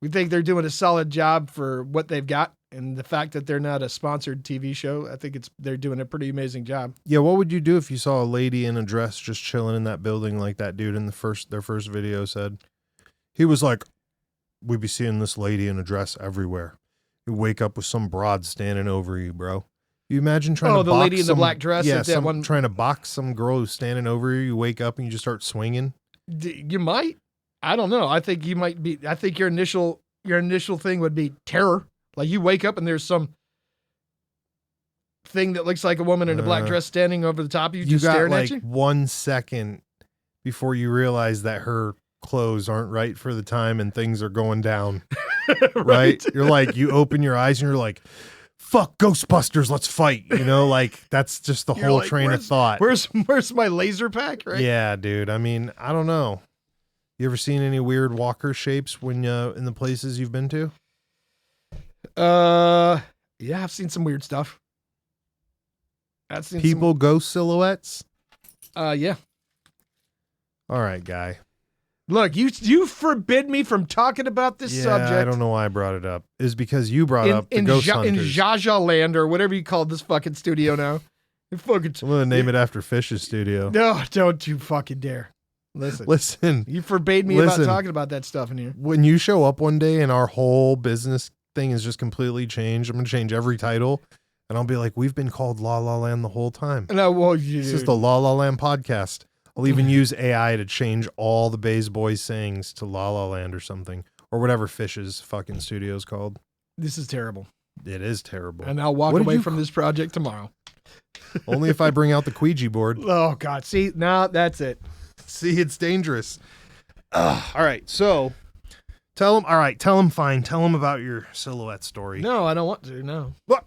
[SPEAKER 2] We think they're doing a solid job for what they've got. And the fact that they're not a sponsored TV show, I think they're doing a pretty amazing job.
[SPEAKER 1] Yeah, what would you do if you saw a lady in a dress just chilling in that building like that dude in their first video said? He was like, we'd be seeing this lady in a dress everywhere. You wake up with some broad standing over you, bro. You imagine trying to box
[SPEAKER 2] the lady in the black dress?
[SPEAKER 1] Yeah,
[SPEAKER 2] at that one.
[SPEAKER 1] trying to box some girl who's standing over you. You wake up and you just start swinging.
[SPEAKER 2] You might. I don't know. I think you might be. I think your initial thing would be terror. Like you wake up and there's some thing that looks like a woman in a black dress standing over the top of you, just staring
[SPEAKER 1] got
[SPEAKER 2] at you.
[SPEAKER 1] 1 second before you realize that her clothes aren't right for the time and things are going down. Right? You're like, you open your eyes and you're like, fuck Ghostbusters, let's fight. You know, like that's just the whole
[SPEAKER 2] like,
[SPEAKER 1] train of thought.
[SPEAKER 2] Where's my laser pack? Right?
[SPEAKER 1] Yeah, dude. I mean, I don't know. You ever seen any weird walker shapes when in the places you've been to?
[SPEAKER 2] Yeah, I've seen some weird stuff. I've seen
[SPEAKER 1] People ghost silhouettes?
[SPEAKER 2] Yeah.
[SPEAKER 1] All right, guy.
[SPEAKER 2] Look, you forbid me from talking about this subject.
[SPEAKER 1] I don't know why I brought it up. It's because you brought up the ghost hunters.
[SPEAKER 2] In Jaja Land or whatever you call this fucking studio now.
[SPEAKER 1] I'm gonna name it after Fish's studio.
[SPEAKER 2] No, don't you fucking dare.
[SPEAKER 1] Listen.
[SPEAKER 2] You forbade me about talking about that stuff in here.
[SPEAKER 1] When you show up one day and our whole business thing is just completely changed, I'm gonna change every title, and I'll be like, "We've been called La La Land the whole time."
[SPEAKER 2] No, well,
[SPEAKER 1] this is the La La Land podcast. I'll even use AI to change all the Bays Boys sayings to La La Land or something, or whatever Fish's fucking studio's called.
[SPEAKER 2] This is terrible.
[SPEAKER 1] It is terrible.
[SPEAKER 2] And I'll walk away from this project tomorrow.
[SPEAKER 1] Only if I bring out the Ouija board.
[SPEAKER 2] Oh God! See, now that's it.
[SPEAKER 1] See, it's dangerous. All right, so tell him. All right, tell him. Fine, tell him about your silhouette story.
[SPEAKER 2] No, I don't want to. No.
[SPEAKER 1] What?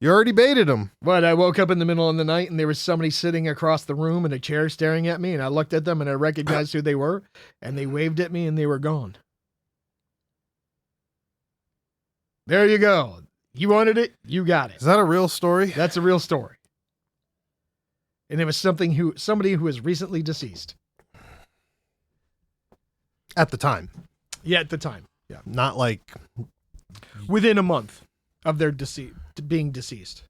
[SPEAKER 1] You already baited him.
[SPEAKER 2] But I woke up in the middle of the night and there was somebody sitting across the room in a chair staring at me, and I looked at them and I recognized who they were, and they waved at me and they were gone. There you go. You wanted it, you got it.
[SPEAKER 1] Is that a real story?
[SPEAKER 2] That's a real story. And it was somebody who was recently deceased.
[SPEAKER 1] At the time.
[SPEAKER 2] Yeah, at the time. Yeah.
[SPEAKER 1] Not like
[SPEAKER 2] within a month of their being deceased.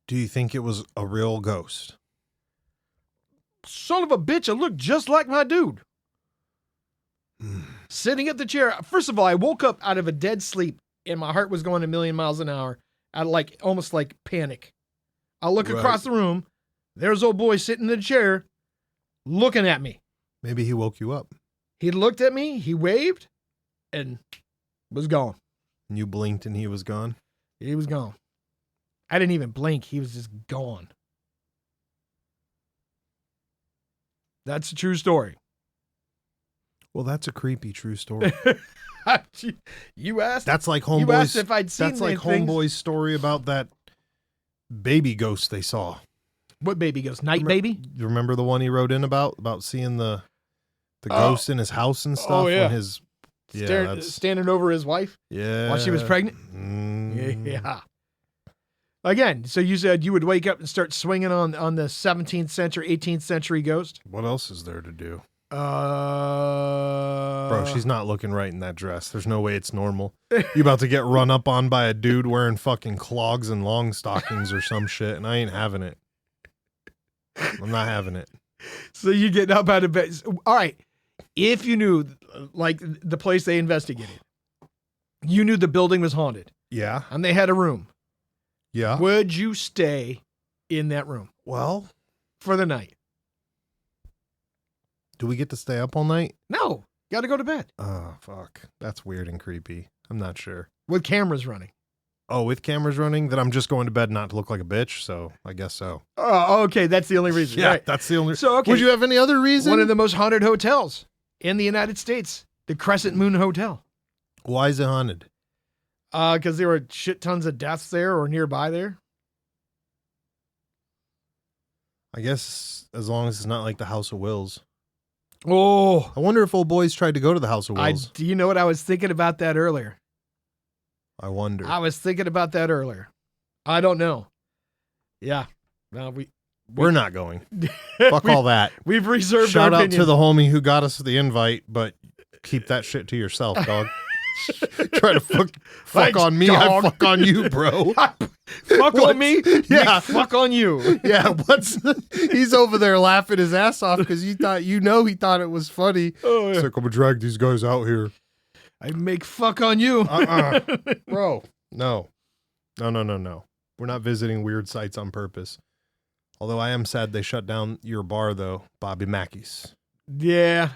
[SPEAKER 1] Do you think it was a real ghost?
[SPEAKER 2] Son of a bitch, it looked just like my dude. Sitting at the chair. First of all, I woke up out of a dead sleep and my heart was going a million miles an hour. I almost like panic. I look across the room. There's old boy sitting in the chair looking at me.
[SPEAKER 1] Maybe he woke you up.
[SPEAKER 2] He looked at me, he waved, and was gone.
[SPEAKER 1] And you blinked and he was gone?
[SPEAKER 2] He was gone. I didn't even blink. He was just gone. That's a true story.
[SPEAKER 1] Well, that's a creepy true story.
[SPEAKER 2] You asked.
[SPEAKER 1] That's like
[SPEAKER 2] You asked if I'd seen
[SPEAKER 1] That's like
[SPEAKER 2] things.
[SPEAKER 1] Homeboy's story about that baby ghost they saw.
[SPEAKER 2] What baby ghost? Night baby?
[SPEAKER 1] You remember the one he wrote in about seeing the ghost in his house and stuff?
[SPEAKER 2] Oh, yeah.
[SPEAKER 1] When his
[SPEAKER 2] standing over his wife while she was pregnant. Yeah. Again, so you said you would wake up and start swinging on the 17th century, 18th century ghost.
[SPEAKER 1] What else is there to do?
[SPEAKER 2] Bro,
[SPEAKER 1] Bro, she's not looking right in that dress. There's no way it's normal. You about to get run up on by a dude wearing fucking clogs and long stockings or some shit, and I ain't having it. I'm not having it.
[SPEAKER 2] So you get up out of bed. All right. If you knew, like the place they investigated, you knew the building was haunted.
[SPEAKER 1] Yeah.
[SPEAKER 2] And they had a room.
[SPEAKER 1] Yeah.
[SPEAKER 2] Would you stay in that room?
[SPEAKER 1] Well,
[SPEAKER 2] for the night?
[SPEAKER 1] Do we get to stay up all night?
[SPEAKER 2] No. Got to go to bed.
[SPEAKER 1] Oh, fuck. That's weird and creepy. I'm not sure.
[SPEAKER 2] With cameras running.
[SPEAKER 1] Oh, with cameras running? Then I'm just going to bed not to look like a bitch, so I guess so.
[SPEAKER 2] Oh, okay. That's the only reason.
[SPEAKER 1] Yeah,
[SPEAKER 2] right.
[SPEAKER 1] that's the only reason.
[SPEAKER 2] So, okay.
[SPEAKER 1] Would you have any other reason?
[SPEAKER 2] One of the most haunted hotels in the United States, the Crescent Moon Hotel.
[SPEAKER 1] Why is it haunted?
[SPEAKER 2] Because there were shit tons of deaths there or nearby there.
[SPEAKER 1] I guess as long as it's not like the House of Wills.
[SPEAKER 2] Oh.
[SPEAKER 1] I wonder if old boys tried to go to the House of Wills.
[SPEAKER 2] Do you know what I was thinking about that earlier?
[SPEAKER 1] I wonder.
[SPEAKER 2] I was thinking about that earlier. I don't know. Yeah. No,
[SPEAKER 1] we're not going. Fuck all that.
[SPEAKER 2] We've reserved
[SPEAKER 1] Shout
[SPEAKER 2] our
[SPEAKER 1] out to the homie who got us the invite, but keep that shit to yourself, dog. Try to fuck
[SPEAKER 2] Thanks,
[SPEAKER 1] on me,
[SPEAKER 2] dog.
[SPEAKER 1] I fuck on you, bro.
[SPEAKER 2] Fuck on me?
[SPEAKER 1] Yeah.
[SPEAKER 2] Fuck on you.
[SPEAKER 1] Yeah, he's over there laughing his ass off because he thought it was funny.
[SPEAKER 2] Oh, yeah.
[SPEAKER 1] He's like, I'm gonna drag these guys out here.
[SPEAKER 2] I make fuck on you.
[SPEAKER 1] Bro. No. We're not visiting weird sites on purpose. Although I am sad they shut down your bar though, Bobby Mackey's.
[SPEAKER 2] Yeah.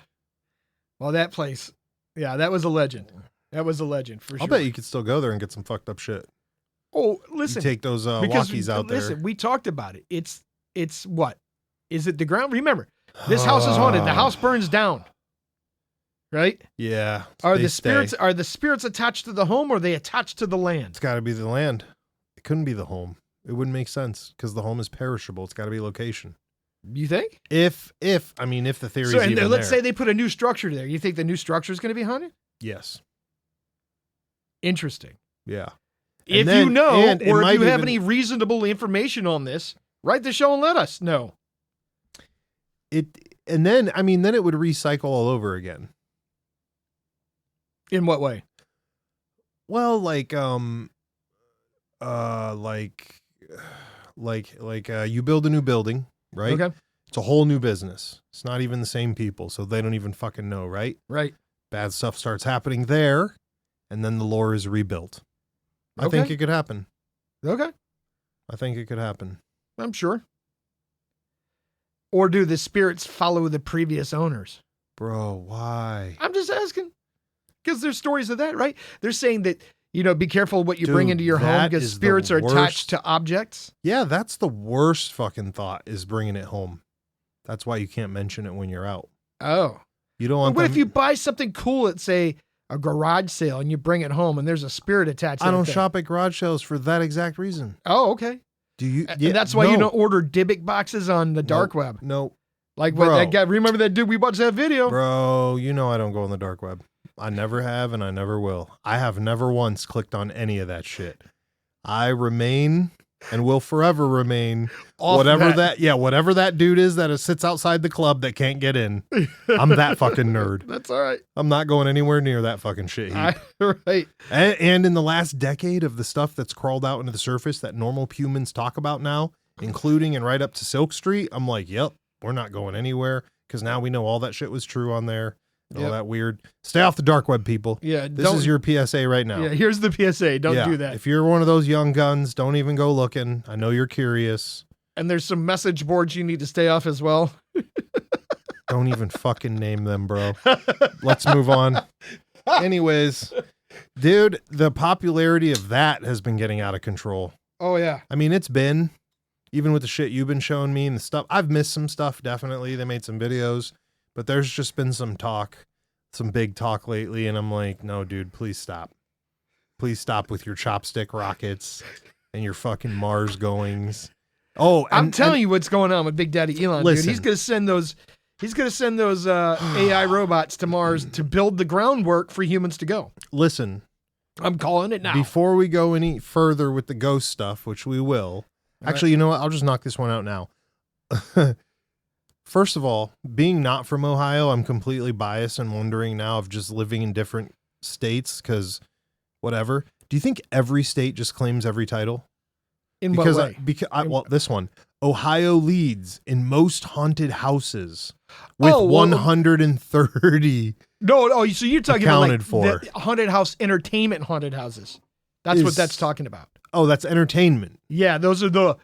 [SPEAKER 2] Well, that place. Yeah, that was a legend. That was a legend for sure.
[SPEAKER 1] I'll bet you could still go there and get some fucked up shit.
[SPEAKER 2] Oh, listen.
[SPEAKER 1] You take those
[SPEAKER 2] because
[SPEAKER 1] walkies out there.
[SPEAKER 2] Listen, we talked about it. It's what? Is it the ground? Remember, this house is haunted. The house burns down. Right?
[SPEAKER 1] Yeah.
[SPEAKER 2] Are the spirits attached to the home or are they attached to the land?
[SPEAKER 1] It's got to be the land. It couldn't be the home. It wouldn't make sense because the home is perishable. It's got to be location.
[SPEAKER 2] You think?
[SPEAKER 1] If the theory is even
[SPEAKER 2] let's
[SPEAKER 1] there.
[SPEAKER 2] say they put a new structure there. You think the new structure is going to be haunted?
[SPEAKER 1] Yes.
[SPEAKER 2] Interesting.
[SPEAKER 1] Yeah.
[SPEAKER 2] If you know, or if you have any reasonable information on this, write the show and let us know.
[SPEAKER 1] Then it would recycle all over again.
[SPEAKER 2] In what way?
[SPEAKER 1] Well, like you build a new building, right?
[SPEAKER 2] Okay.
[SPEAKER 1] It's a whole new business. It's not even the same people, so they don't even fucking know, right?
[SPEAKER 2] Right.
[SPEAKER 1] Bad stuff starts happening there, and then the lore is rebuilt. I
[SPEAKER 2] Okay.
[SPEAKER 1] think it could happen.
[SPEAKER 2] Okay.
[SPEAKER 1] I think it could happen.
[SPEAKER 2] I'm sure. Or do the spirits follow the previous owners?
[SPEAKER 1] Bro, why?
[SPEAKER 2] I'm just asking. Because there's stories of that, right? They're saying that, be careful what you bring
[SPEAKER 1] Dude,
[SPEAKER 2] into your home
[SPEAKER 1] that
[SPEAKER 2] because
[SPEAKER 1] is the
[SPEAKER 2] spirits are attached
[SPEAKER 1] worst.
[SPEAKER 2] to objects.
[SPEAKER 1] Yeah, that's the worst fucking thought is bringing it home. That's why you can't mention it when you're out.
[SPEAKER 2] Oh.
[SPEAKER 1] You don't
[SPEAKER 2] But
[SPEAKER 1] want
[SPEAKER 2] what
[SPEAKER 1] them-
[SPEAKER 2] if you buy something cool at, say, a garage sale and you bring it home and there's a spirit attached to it?
[SPEAKER 1] I don't shop at garage sales for that exact reason.
[SPEAKER 2] Oh, okay.
[SPEAKER 1] Do you?
[SPEAKER 2] And that's why you don't order Dybbuk boxes on the dark web.
[SPEAKER 1] No.
[SPEAKER 2] Like what
[SPEAKER 1] Bro.
[SPEAKER 2] that guy, remember that dude we watched that video?
[SPEAKER 1] Bro, I don't go on the dark web. I never have and I never will. I have never once clicked on any of that shit. I remain and will forever remain whatever that dude is that sits outside the club that can't get in. I'm that fucking nerd.
[SPEAKER 2] That's all right.
[SPEAKER 1] I'm not going anywhere near that fucking shit heap.
[SPEAKER 2] Right.
[SPEAKER 1] And in the last decade of the stuff that's crawled out into the surface that normal humans talk about now, including and right up to Silk Street, I'm like, yep, we're not going anywhere because now we know all that shit was true on there. All that weird. Stay off the dark web, people.
[SPEAKER 2] Yeah.
[SPEAKER 1] This is your PSA right now.
[SPEAKER 2] Yeah, here's the PSA. Don't do that.
[SPEAKER 1] If you're one of those young guns, don't even go looking. I know you're curious.
[SPEAKER 2] And there's some message boards you need to stay off as well.
[SPEAKER 1] Don't even fucking name them, bro. Let's move on. Anyways, dude, the popularity of that has been getting out of control.
[SPEAKER 2] Oh, yeah.
[SPEAKER 1] I mean, it's been, even with the shit you've been showing me and the stuff, I've missed some stuff, definitely. They made some videos, but there's just been some big talk lately, and I'm like, no, dude, please stop. Please stop with your chopstick rockets and your fucking Mars goings. Oh,
[SPEAKER 2] I'm telling you what's going on with Big Daddy Elon,
[SPEAKER 1] listen,
[SPEAKER 2] dude. He's going to send those. He's going to send those AI robots to Mars to build the groundwork for humans to go.
[SPEAKER 1] Listen,
[SPEAKER 2] I'm calling it now.
[SPEAKER 1] before we go any further with the ghost stuff, which we will. Actually, you know what? I'll just knock this one out now. First of all, being not from Ohio, I'm completely biased and wondering now of just living in different states because whatever. Do you think every state just claims every title?
[SPEAKER 2] In what way?
[SPEAKER 1] Well, this one. Ohio leads in most haunted houses with
[SPEAKER 2] Oh, well,
[SPEAKER 1] 130
[SPEAKER 2] No, so you're talking
[SPEAKER 1] accounted
[SPEAKER 2] about like
[SPEAKER 1] for.
[SPEAKER 2] the haunted house entertainment haunted houses. That's what that's talking about.
[SPEAKER 1] Oh, that's entertainment.
[SPEAKER 2] Yeah, those are the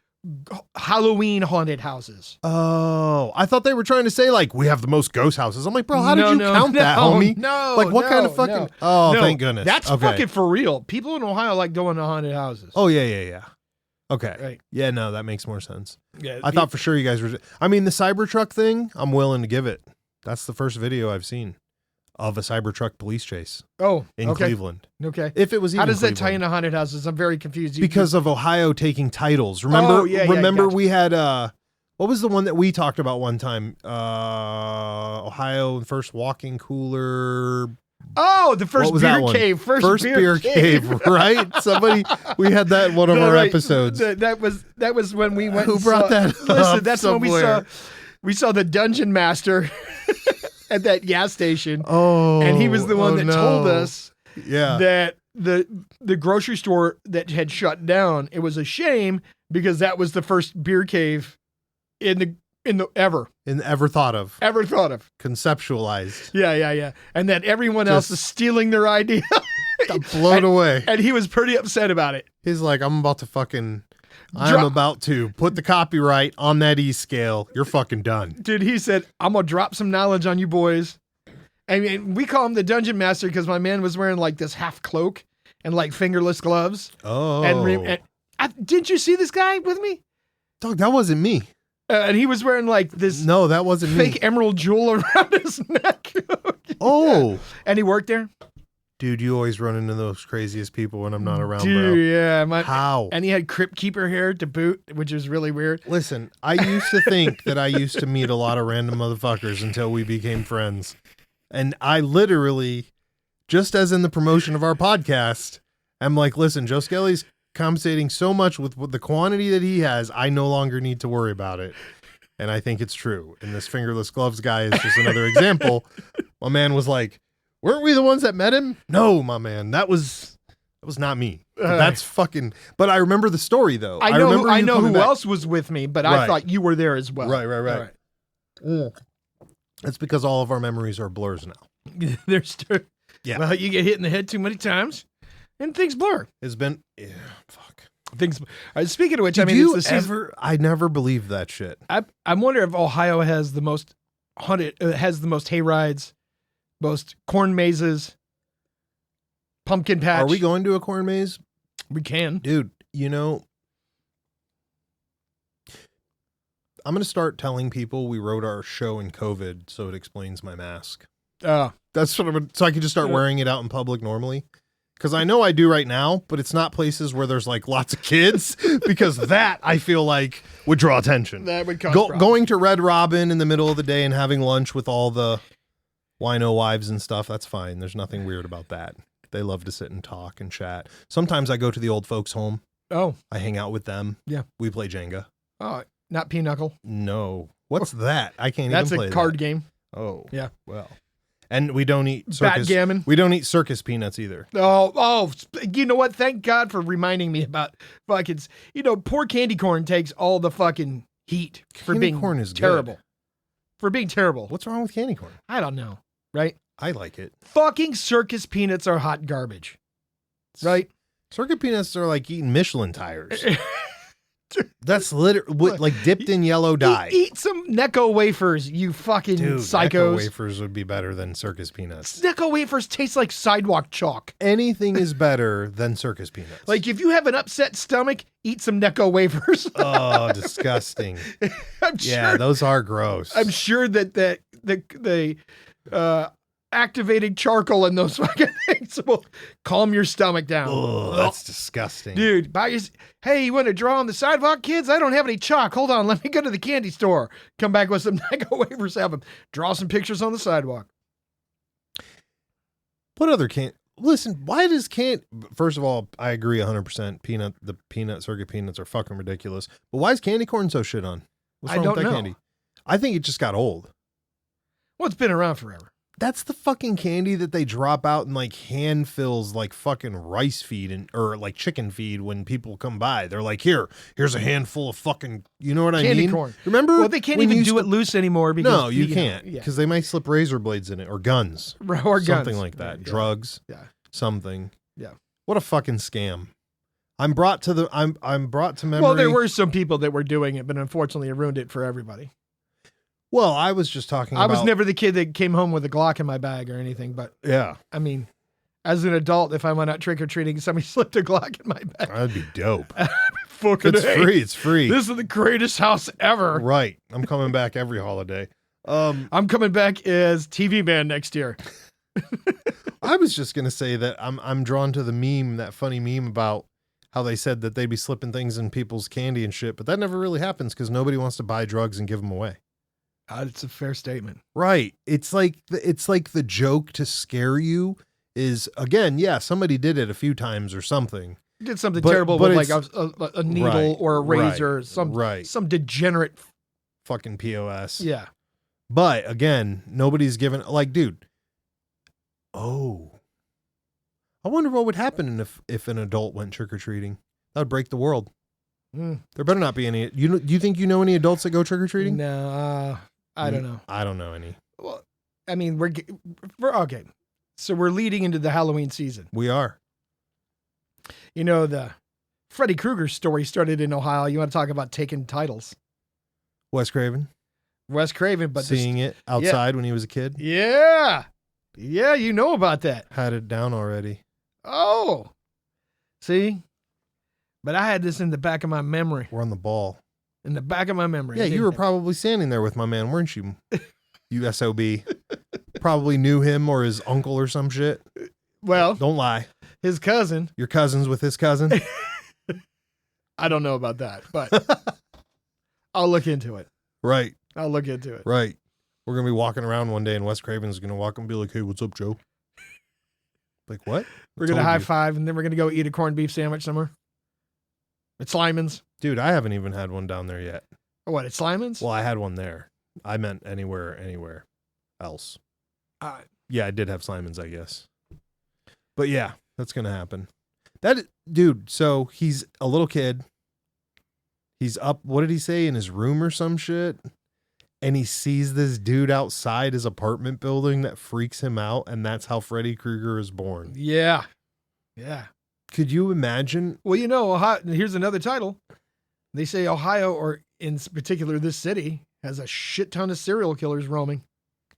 [SPEAKER 2] Halloween haunted houses.
[SPEAKER 1] Oh, I thought they were trying to say like we have the most ghost houses. I'm like, bro, how did you count that, homie?
[SPEAKER 2] No,
[SPEAKER 1] Like what kind of fucking?
[SPEAKER 2] no.
[SPEAKER 1] Oh,
[SPEAKER 2] No,
[SPEAKER 1] thank goodness.
[SPEAKER 2] That's
[SPEAKER 1] okay.
[SPEAKER 2] fucking for real. People in Ohio like going to haunted houses.
[SPEAKER 1] Oh yeah. Okay.
[SPEAKER 2] Right.
[SPEAKER 1] Yeah, no, that makes more sense.
[SPEAKER 2] Yeah,
[SPEAKER 1] I thought for sure you guys were. I mean, the Cybertruck thing, I'm willing to give it. That's the first video I've seen of a Cybertruck police chase in Cleveland.
[SPEAKER 2] Okay.
[SPEAKER 1] If it was even
[SPEAKER 2] How does that
[SPEAKER 1] Cleveland.
[SPEAKER 2] tie into haunted houses? I'm very confused.
[SPEAKER 1] Because of Ohio taking titles. Remember?
[SPEAKER 2] Gotcha.
[SPEAKER 1] We had what was the one that we talked about one time? Ohio first walking cooler.
[SPEAKER 2] the first beer cave. First
[SPEAKER 1] beer cave, right? Somebody we had that in one of our episodes.
[SPEAKER 2] That was when we went.
[SPEAKER 1] Who brought that up?
[SPEAKER 2] Listen, that's
[SPEAKER 1] somewhere.
[SPEAKER 2] when we saw the dungeon master at that gas station.
[SPEAKER 1] Oh,
[SPEAKER 2] and he was the one that told us that the grocery store that had shut down, it was a shame because that was the first beer cave in the ever
[SPEAKER 1] thought of, conceptualized.
[SPEAKER 2] Yeah. And that everyone else is stealing their idea.
[SPEAKER 1] Blown away.
[SPEAKER 2] And he was pretty upset about it.
[SPEAKER 1] He's like, I'm about to put the copyright on that E-scale. You're fucking done.
[SPEAKER 2] Dude, he said, I'm going to drop some knowledge on you boys. I mean, we call him the Dungeon Master because my man was wearing like this half cloak and like fingerless gloves.
[SPEAKER 1] Oh.
[SPEAKER 2] And didn't you see this guy with me?
[SPEAKER 1] Dog, that wasn't me.
[SPEAKER 2] And he was wearing like this
[SPEAKER 1] No, that wasn't
[SPEAKER 2] fake
[SPEAKER 1] me.
[SPEAKER 2] emerald jewel around his neck.
[SPEAKER 1] Oh.
[SPEAKER 2] And he worked there?
[SPEAKER 1] Dude, you always run into those craziest people when I'm not around,
[SPEAKER 2] Dude,
[SPEAKER 1] bro.
[SPEAKER 2] yeah.
[SPEAKER 1] How?
[SPEAKER 2] And he had Crypt Keeper hair to boot, which is really weird.
[SPEAKER 1] Listen, I used to think that I used to meet a lot of random motherfuckers until we became friends. And I literally, just as in the promotion of our podcast, I'm like, listen, Joe Skelly's compensating so much with the quantity that he has, I no longer need to worry about it. And I think it's true. And this fingerless gloves guy is just another example. My man was like, weren't we the ones that met him? No, my man. That was not me. That's fucking. But I remember the story though.
[SPEAKER 2] I know who else was with me, but I thought you were there as well.
[SPEAKER 1] Right. That's because all of our memories are blurs now.
[SPEAKER 2] Yeah. Well, you get hit in the head too many times, and things blur.
[SPEAKER 1] It's been fuck.
[SPEAKER 2] Things. Speaking of which,
[SPEAKER 1] I never believed that shit.
[SPEAKER 2] I wonder if Ohio has the most haunted, has the most hay rides, most corn mazes, pumpkin patch.
[SPEAKER 1] Are we going to a corn maze?
[SPEAKER 2] We can.
[SPEAKER 1] Dude, you know, I'm going to start telling people we wrote our show in COVID, so it explains my mask. That's what so I can just start wearing it out in public normally. Because I know I do right now, but it's not places where there's like lots of kids, because that I feel like would draw attention.
[SPEAKER 2] That would cause problems.
[SPEAKER 1] Going to Red Robin in the middle of the day and having lunch with all the wino wives and stuff, that's fine. There's nothing weird about that. They love to sit and talk and chat. Sometimes I go to the old folks' home.
[SPEAKER 2] Oh.
[SPEAKER 1] I hang out with them.
[SPEAKER 2] Yeah.
[SPEAKER 1] We play Jenga.
[SPEAKER 2] Oh, not Pinochle.
[SPEAKER 1] No. What's that? I can't
[SPEAKER 2] That's
[SPEAKER 1] even play
[SPEAKER 2] a card
[SPEAKER 1] that.
[SPEAKER 2] game.
[SPEAKER 1] Oh.
[SPEAKER 2] Yeah.
[SPEAKER 1] Well. And we don't eat circus.
[SPEAKER 2] Backgammon.
[SPEAKER 1] We don't eat circus peanuts either.
[SPEAKER 2] Oh, you know what? Thank God for reminding me about fucking, poor candy corn takes all the fucking heat for being
[SPEAKER 1] corn is
[SPEAKER 2] terrible.
[SPEAKER 1] Good.
[SPEAKER 2] For being terrible.
[SPEAKER 1] What's wrong with candy corn?
[SPEAKER 2] I don't know. Right?
[SPEAKER 1] I like it.
[SPEAKER 2] Fucking circus peanuts are hot garbage. Right?
[SPEAKER 1] Circus peanuts are like eating Michelin tires. That's literally like dipped in yellow dye.
[SPEAKER 2] Eat some Necco wafers, you fucking psychos.
[SPEAKER 1] Necco wafers would be better than circus peanuts.
[SPEAKER 2] Necco wafers taste like sidewalk chalk.
[SPEAKER 1] Anything is better than circus peanuts.
[SPEAKER 2] Like if you have an upset stomach, eat some Necco wafers.
[SPEAKER 1] Oh, disgusting. Yeah, those are gross.
[SPEAKER 2] I'm sure that the activated charcoal in those fucking things will calm your stomach down.
[SPEAKER 1] Oh, that's disgusting.
[SPEAKER 2] Dude, hey, you want to draw on the sidewalk, kids? I don't have any chalk. Hold on, let me go to the candy store. Come back with some Necco wafers, have them draw some pictures on the sidewalk.
[SPEAKER 1] What other listen, why does first of all, I agree 100%. The peanut circuit peanuts are fucking ridiculous. But why is candy corn so shit on? What's wrong with that candy? I think it just got old.
[SPEAKER 2] Well, it's been around forever.
[SPEAKER 1] That's the fucking candy that they drop out and like hand fills like fucking rice feed or like chicken feed when people come by. They're like, here's a handful of fucking, you know what I mean?
[SPEAKER 2] Candy corn.
[SPEAKER 1] Remember?
[SPEAKER 2] Well, they can't even do it loose anymore because
[SPEAKER 1] no, you can't because they might slip razor blades in it or guns
[SPEAKER 2] or
[SPEAKER 1] something like that.
[SPEAKER 2] Yeah.
[SPEAKER 1] Drugs, something.
[SPEAKER 2] Yeah.
[SPEAKER 1] What a fucking scam. I'm brought to memory.
[SPEAKER 2] Well, there were some people that were doing it, but unfortunately, it ruined it for everybody.
[SPEAKER 1] Well, I was just talking
[SPEAKER 2] I
[SPEAKER 1] about...
[SPEAKER 2] was never the kid that came home with a Glock in my bag or anything, but
[SPEAKER 1] yeah.
[SPEAKER 2] I mean, as an adult, if I went out trick-or-treating and somebody slipped a Glock in my bag...
[SPEAKER 1] That'd be dope.
[SPEAKER 2] Fucking
[SPEAKER 1] It's free.
[SPEAKER 2] This is the greatest house ever.
[SPEAKER 1] Right. I'm coming back every holiday.
[SPEAKER 2] I'm coming back as TV man next year.
[SPEAKER 1] I was just going to say that I'm drawn to the meme, that funny meme about how they said that they'd be slipping things in people's candy and shit, but that never really happens because nobody wants to buy drugs and give them away.
[SPEAKER 2] It's a fair statement.
[SPEAKER 1] Right. It's like the joke to scare you is, again, yeah, somebody did it a few times or something.
[SPEAKER 2] Did something terrible with like a needle
[SPEAKER 1] right,
[SPEAKER 2] or a razor, some degenerate
[SPEAKER 1] fucking POS.
[SPEAKER 2] Yeah.
[SPEAKER 1] But again, nobody's given, like, dude. Oh, I wonder what would happen if an adult went trick-or-treating. That would break the world. There better not be any. Do you think you know any adults that go trick-or-treating?
[SPEAKER 2] No, I don't know.
[SPEAKER 1] I don't know any.
[SPEAKER 2] Well, I mean, we're okay. So we're leading into the Halloween season.
[SPEAKER 1] We are.
[SPEAKER 2] You know, the Freddy Krueger story started in Ohio. You want to talk about taking titles?
[SPEAKER 1] Wes Craven.
[SPEAKER 2] But
[SPEAKER 1] seeing it outside when he was a kid.
[SPEAKER 2] Yeah. Yeah, you know about that.
[SPEAKER 1] Had it down already.
[SPEAKER 2] Oh. See? But I had this in the back of my memory.
[SPEAKER 1] We're on the ball.
[SPEAKER 2] In the back of my memory.
[SPEAKER 1] Yeah, you were probably standing there with my man, weren't you? You SOB. Probably knew him or his uncle or some shit.
[SPEAKER 2] Well,
[SPEAKER 1] don't lie.
[SPEAKER 2] His cousin.
[SPEAKER 1] Your cousin's with his cousin?
[SPEAKER 2] I don't know about that, but I'll look into it.
[SPEAKER 1] Right.
[SPEAKER 2] I'll look into it.
[SPEAKER 1] Right. We're going to be walking around one day and Wes Craven's going to walk and be like, hey, what's up, Joe? Like, what?
[SPEAKER 2] We're going to high five and then we're going to go eat a corned beef sandwich somewhere. At Slyman's.
[SPEAKER 1] Dude, I haven't even had one down there yet.
[SPEAKER 2] What, at Slyman's?
[SPEAKER 1] Well, I had one there. I meant anywhere else. Yeah, I did have Slyman's, I guess. But yeah, that's going to happen. Dude, so he's a little kid. He's up, what did he say, in his room or some shit? And he sees this dude outside his apartment building that freaks him out, and that's how Freddy Krueger is born.
[SPEAKER 2] Yeah. Yeah.
[SPEAKER 1] Could you imagine?
[SPEAKER 2] Well, you know, Ohio, here's another title. They say Ohio, or in particular this city, has a shit ton of serial killers roaming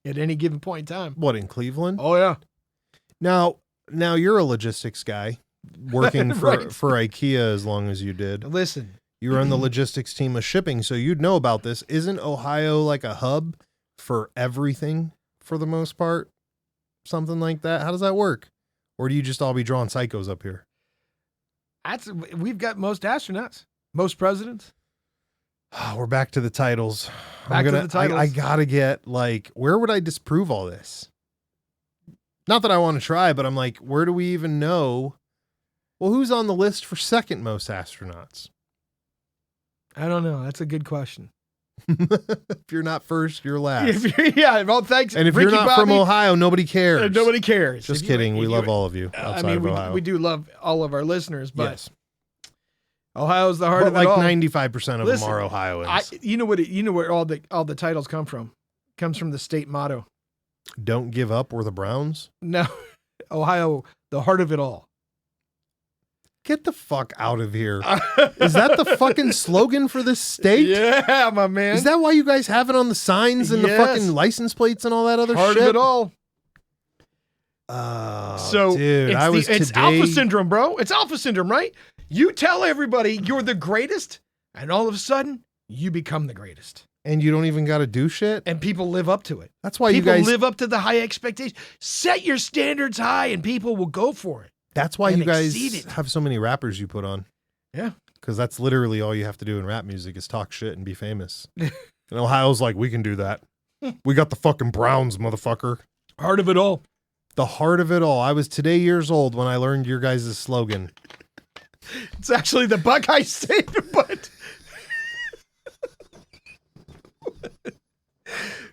[SPEAKER 2] at any given point in time.
[SPEAKER 1] What, in Cleveland?
[SPEAKER 2] Oh, yeah.
[SPEAKER 1] Now you're a logistics guy working for IKEA as long as you did.
[SPEAKER 2] Listen.
[SPEAKER 1] You were on the logistics team of shipping, so you'd know about this. Isn't Ohio like a hub for everything for the most part? Something like that? How does that work? Or do you just all be drawing psychos up here?
[SPEAKER 2] We've got most astronauts, most presidents.
[SPEAKER 1] We're back to the titles.
[SPEAKER 2] To the titles.
[SPEAKER 1] I gotta get, like, where would I disprove all this? Not that I want to try, but I'm like, where do we even know? Well, who's on the list for second most astronauts?
[SPEAKER 2] I don't know. That's a good question.
[SPEAKER 1] If you're not first, you're last.
[SPEAKER 2] Yeah, well, thanks.
[SPEAKER 1] And if
[SPEAKER 2] Ricky
[SPEAKER 1] you're not
[SPEAKER 2] Bobby,
[SPEAKER 1] from Ohio, nobody cares.
[SPEAKER 2] Nobody cares.
[SPEAKER 1] Just kidding. We love all of you outside of Ohio.
[SPEAKER 2] We do love all of our listeners, but
[SPEAKER 1] yes.
[SPEAKER 2] Ohio's the heart of it all.
[SPEAKER 1] Like 95% of them are Ohioans.
[SPEAKER 2] You know where all the titles come from? It comes from the state motto.
[SPEAKER 1] Don't give up, or the Browns?
[SPEAKER 2] No. Ohio, the heart of it all.
[SPEAKER 1] Get the fuck out of here. Is that the fucking slogan for this state?
[SPEAKER 2] Yeah, my man.
[SPEAKER 1] Is that why you guys have it on the signs and the fucking license plates and all that other
[SPEAKER 2] heart
[SPEAKER 1] shit?
[SPEAKER 2] Heart of it all.
[SPEAKER 1] So, dude,
[SPEAKER 2] it's alpha syndrome, bro. It's alpha syndrome, right? You tell everybody you're the greatest, and all of a sudden, you become the greatest.
[SPEAKER 1] And you don't even got to do shit.
[SPEAKER 2] And people live up to it.
[SPEAKER 1] That's why
[SPEAKER 2] people
[SPEAKER 1] you guys
[SPEAKER 2] live up to the high expectations. Set your standards high and people will go for it.
[SPEAKER 1] That's why
[SPEAKER 2] and
[SPEAKER 1] you guys
[SPEAKER 2] exceed it.
[SPEAKER 1] have so many rappers you put on.
[SPEAKER 2] Yeah.
[SPEAKER 1] Because that's literally all you have to do in rap music is talk shit and be famous. And Ohio's like, we can do that. We got the fucking Browns, motherfucker.
[SPEAKER 2] Heart of it all.
[SPEAKER 1] The heart of it all. I was today years old when I learned your guys' slogan.
[SPEAKER 2] It's actually the Buckeye State, but...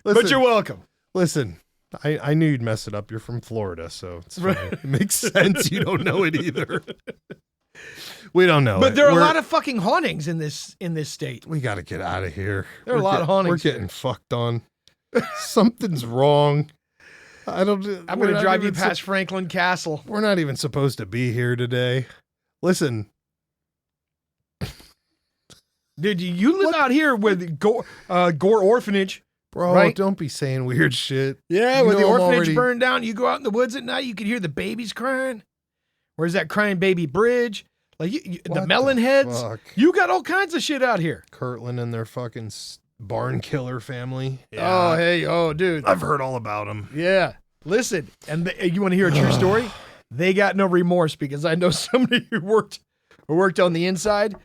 [SPEAKER 2] but you're welcome.
[SPEAKER 1] Listen, I knew you'd mess it up. You're from Florida, so it's fine. It makes sense. You don't know it either. We don't know.
[SPEAKER 2] But there are a lot of fucking hauntings in this state.
[SPEAKER 1] We got to get out of here.
[SPEAKER 2] There are a lot of hauntings.
[SPEAKER 1] We're getting fucked on. Something's wrong. I'm going to
[SPEAKER 2] drive you past Franklin Castle.
[SPEAKER 1] We're not even supposed to be here today. Listen.
[SPEAKER 2] Dude, you live out here with Gore Orphanage.
[SPEAKER 1] Bro,
[SPEAKER 2] right?
[SPEAKER 1] Don't be saying weird shit.
[SPEAKER 2] Yeah, when the orphanage burned down, you go out in the woods at night, you could hear the babies crying. Where's that crying baby bridge? Like the melon heads.
[SPEAKER 1] Fuck?
[SPEAKER 2] You got all kinds of shit out here.
[SPEAKER 1] Kirtland and their fucking barn killer family.
[SPEAKER 2] Yeah. Oh, dude.
[SPEAKER 1] I've heard all about them.
[SPEAKER 2] Yeah. Listen, and you want to hear a true story? They got no remorse because I know somebody who worked on the inside,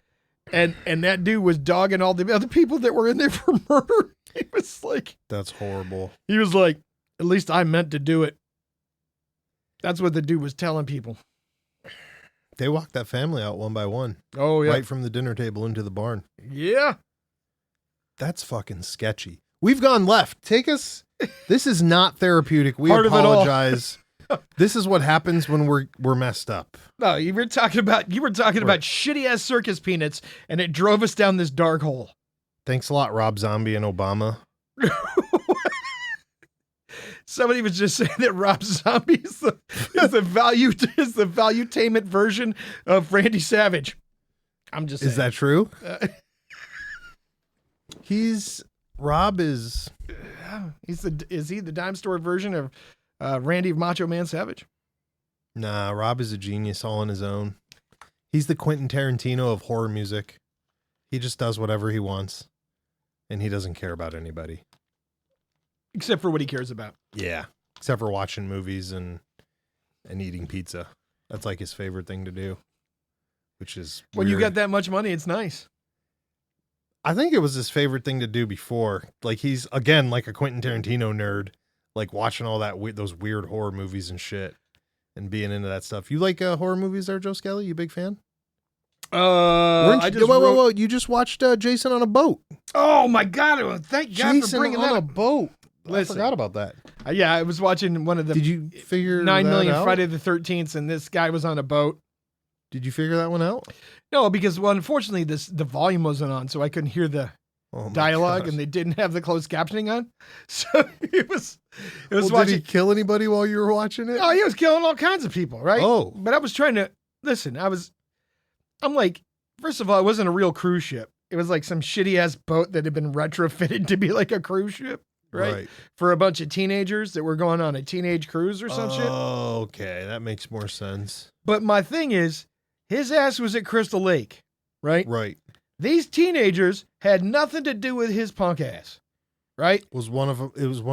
[SPEAKER 2] and that dude was dogging all the other people that were in there for murder. He was like,
[SPEAKER 1] that's horrible.
[SPEAKER 2] He was like, at least I meant to do it. That's what the dude was telling people.
[SPEAKER 1] They walked that family out one by one.
[SPEAKER 2] Oh, yeah.
[SPEAKER 1] Right from the dinner table into the barn.
[SPEAKER 2] Yeah.
[SPEAKER 1] That's fucking sketchy. We've gone left. Take us. This is not therapeutic. We
[SPEAKER 2] Part
[SPEAKER 1] apologize. This is what happens when we're messed up.
[SPEAKER 2] No, you were talking about shitty ass circus peanuts, and it drove us down this dark hole.
[SPEAKER 1] Thanks a lot, Rob Zombie and Obama.
[SPEAKER 2] Somebody was just saying that Rob Zombie is the valuetainment version of Randy Savage. I'm just saying.
[SPEAKER 1] Is that true? Rob is.
[SPEAKER 2] Is he the dime store version of Randy Macho Man Savage?
[SPEAKER 1] Nah, Rob is a genius all on his own. He's the Quentin Tarantino of horror music. He just does whatever he wants, and he doesn't care about anybody.
[SPEAKER 2] Except for what he cares about.
[SPEAKER 1] Yeah, except for watching movies and eating pizza. That's like his favorite thing to do, which is
[SPEAKER 2] when
[SPEAKER 1] weird.
[SPEAKER 2] you got that much money, it's nice.
[SPEAKER 1] I think it was his favorite thing to do before. Like he's, again, like a Quentin Tarantino nerd, like watching all those weird horror movies and shit and being into that stuff. You like horror movies there, Joe Skelly? You a big fan? Whoa. You just watched Jason on a boat.
[SPEAKER 2] Oh my God. Thank God
[SPEAKER 1] Jason
[SPEAKER 2] for bringing
[SPEAKER 1] on
[SPEAKER 2] that
[SPEAKER 1] a
[SPEAKER 2] up.
[SPEAKER 1] boat.
[SPEAKER 2] Listen,
[SPEAKER 1] I forgot about that.
[SPEAKER 2] Yeah, I was watching one of the.
[SPEAKER 1] Did you figure
[SPEAKER 2] 9
[SPEAKER 1] that
[SPEAKER 2] million
[SPEAKER 1] out?
[SPEAKER 2] Friday the 13th, and this guy was on a boat.
[SPEAKER 1] Did you figure that one out?
[SPEAKER 2] No, because unfortunately the volume wasn't on, so I couldn't hear the dialogue, and they didn't have the closed captioning on. So it was watching.
[SPEAKER 1] Did he kill anybody while you were watching it?
[SPEAKER 2] Oh, he was killing all kinds of people, right?
[SPEAKER 1] Oh,
[SPEAKER 2] but I was trying to listen. I'm like, first of all, it wasn't a real cruise ship. It was like some shitty ass boat that had been retrofitted to be like a cruise ship. Right? For a bunch of teenagers that were going on a teenage cruise or some shit.
[SPEAKER 1] Oh, okay. That makes more sense.
[SPEAKER 2] But my thing is, his ass was at Crystal Lake, right?
[SPEAKER 1] Right.
[SPEAKER 2] These teenagers had nothing to do with his punk ass, right?
[SPEAKER 1] It was one of